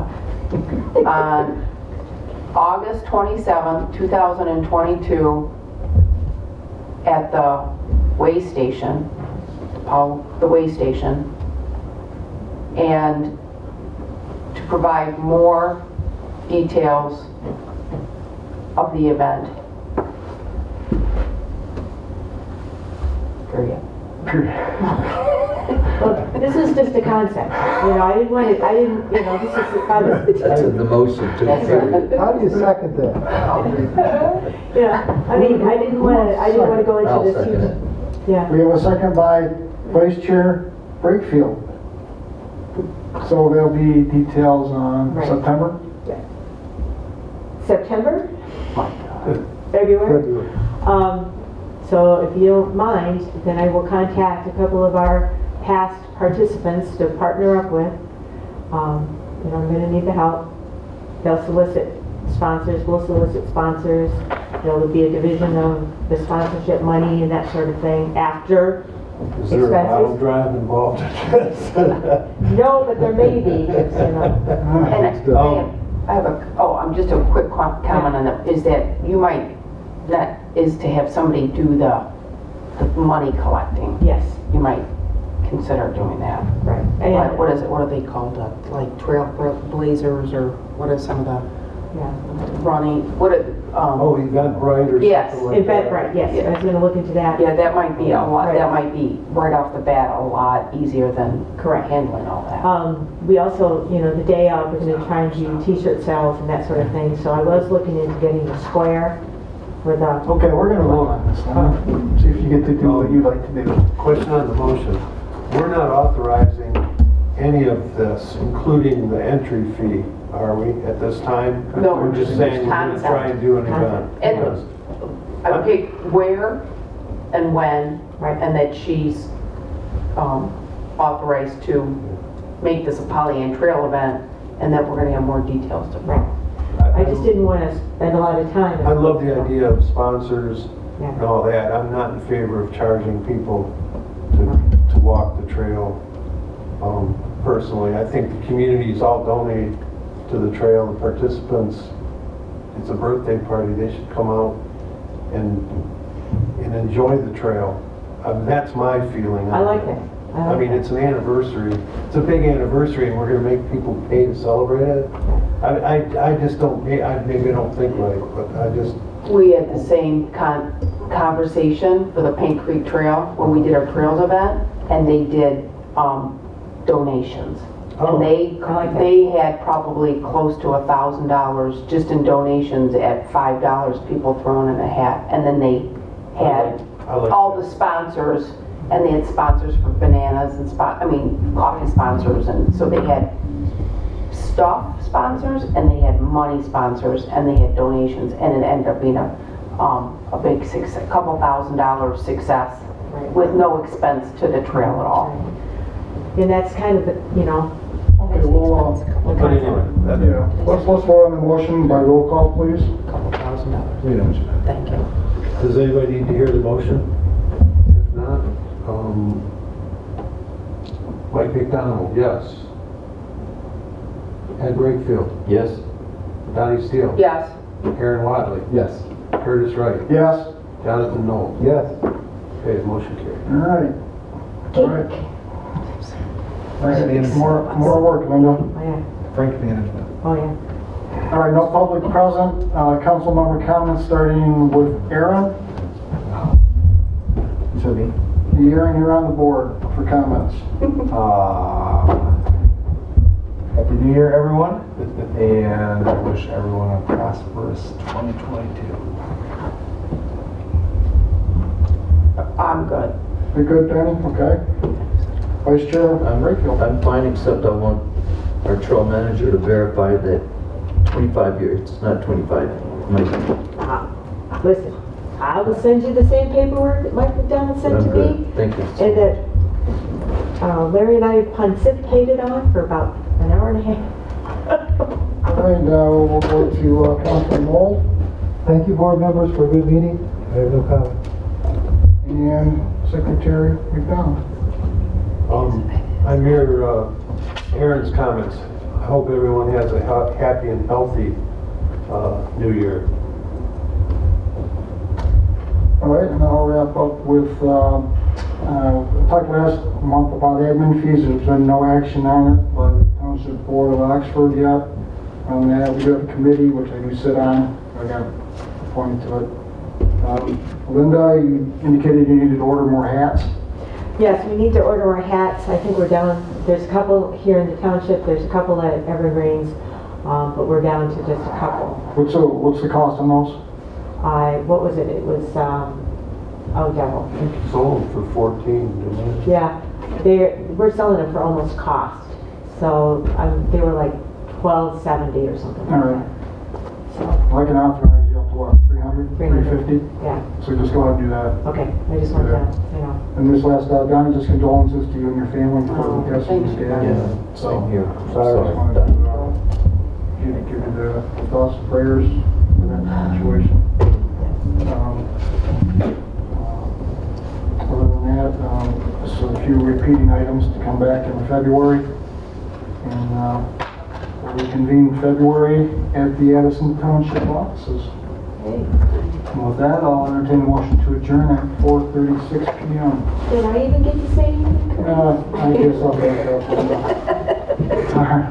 on August 27th, 2022 at the way station, the way station, and to provide more details of the event. Period. Well, this is just a concept, I didn't want it, this is about That's in the motion too. That's right. How do you second that? I didn't want to go I'll into this second huge. it. Yeah, We have a second by Vice Chair Brakefield. So there'll be details on Right. September? September, My God. February. So if you don't mind, then I will contact a couple of our past participants to partner up with. I'm gonna need the help. They'll solicit sponsors, we'll solicit sponsors. There'll be a division of the sponsorship money and that sort of thing after Is there a bottle expenses. drive involved in this? No, but there may be, I'm just a quick comment on that, is that you might, that is to have somebody do the money collecting. Yes, You might consider doing that. right. Like, And, what is it, what are they called, like trail blazers, or what are some of the yeah. running, what are, Oh, Eventbrite or Yes, something like that? Eventbrite, yes, I was gonna look into that. yeah, that might be a lot, Right. that might be right off the bat a lot easier than Correct. handling all that. We also, the day of, we're gonna try and do t-shirt sales and that sort of thing, so I was looking into getting a square for the, Okay, we're gonna vote on this now. See if you get to do what you'd like to do. Question on the motion. We're not authorizing any of this, including the entry fee, are we, at this time? No, We're just saying we're gonna concept. try and do an event. And I pick where and when, Right. and that she's authorized to make this a Pollyanne Trail event, and that we're gonna have more details to right. I just didn't wanna spend a lot of time. I love the idea of sponsors Yeah. and all that. I'm not in favor of charging people to walk the trail. Personally, I think the communities all donate to the trail, the participants. It's a birthday party, they should come out and enjoy the trail. That's my feeling. I like that. I mean, it's an anniversary, it's a big anniversary, and we're gonna make people pay to celebrate it. I just don't, maybe I don't think right, but I just, We had the same conversation for the Paint Creek Trail when we did our trails event, and they did donations. Oh. And I like that. they had probably close to $1,000 just in donations at $5 people thrown in a hat. And then they had I like all that. the sponsors, and they had sponsors for bananas and coffee sponsors, and so they had stuff sponsors, and they had money sponsors, and they had donations, and it ended up being a big success, a couple $1,000 success Right. with no expense to the trail at all. And that's kind of, Okay, well, but anyway, yeah, let's vote on the motion by roll call, please. $2,000. We know what you meant. Thank you. does anybody need to hear the motion? If not, Mike McDonald, yes. Ed Brakefield, Yes? Donnie Steele. Yes. Aaron Wadley, Yes. Curtis Wright, Yes? Jonathan Knoll. Yes. Okay, motion carried. All right. All right. All right, more work, Linda. oh yeah, Frank management. oh yeah. All right, no public present. Council member comments, starting with Aaron. So me? Aaron, you're on the board for comments. Happy New Year, everyone, and I wish everyone a prosperous 2022. I'm good. You good, Danny? Okay. Vice Chair Brakefield. I'm fine, except I want our trail manager to verify that 25 years, it's not 25. Listen, I will send you the same paperwork that Mike McDonald sent I'm to good. me, Thank you. and that Larry and I pontificated on for about an hour and a half. All right, we'll go to Councilman Mold Thank you, board members, for a good meeting. I have no comment. and Secretary McDonald. I mirror Aaron's comments. I hope everyone has a happy and healthy New Year. All right, and then I'll wrap up with, talked last month about admin fees. There's been no action on it by the Township Board of Oxford yet. On that, we do have a committee, which I do sit on. I got appointed to it. Linda, you indicated you needed to order more hats. Yes, we need to order our hats. I think we're down, there's a couple here in the township, there's a couple at Evergreens, but we're down to just a couple. What's the cost on those? What was it? It was, oh devil. Sold for 14, didn't it? Yeah, we're selling them for almost cost. So they were like $12.70 or something All like right. that. So, I can authorize you up to what, 300, 350? yeah, So just go ahead and do that. okay. I just wanted to, And this last, Donnie, just condolences to you and your family for the death of thank your you. dad. Yeah, So, same here. sorry, I just wanted to give you the thoughts and prayers for that situation. Other than that, just a few repeating items to come back in February. And we'll reconvene in February at the Addison Township offices. And with that, I'll entertain a motion to adjourn at 4:36 p.m. Did I even get to say anything? I guess I'll back up. All right.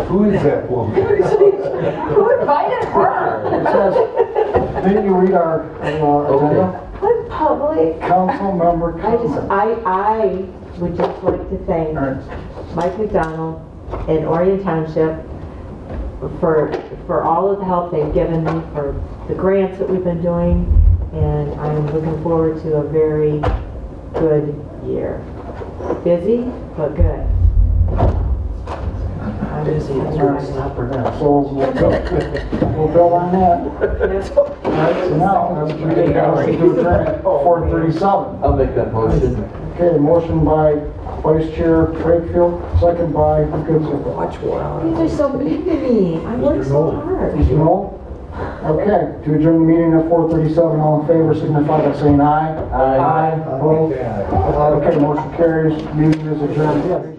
Who is that woman? Who invited her? It says, didn't you read our agenda? I'm public. Council member comment. I would just like to thank All right. Mike McDonald and Orion Township for all of the help they've given me, for the grants that we've been doing, and I'm looking forward to a very good year. Busy, but good. Busy, it's All right. stop her now. So we'll build on that. All right, so now, let's begin to adjourn at 4:37. I'll make that motion. Okay, motion by Vice Chair Craigfield, second by Goodson. You are so mean to me. I work so hard. Mr. Knoll? Okay, to adjourn the meeting at 4:37, all in favor signify by saying aye. Aye. Opposed? Okay, motion carries, meeting is adjourned.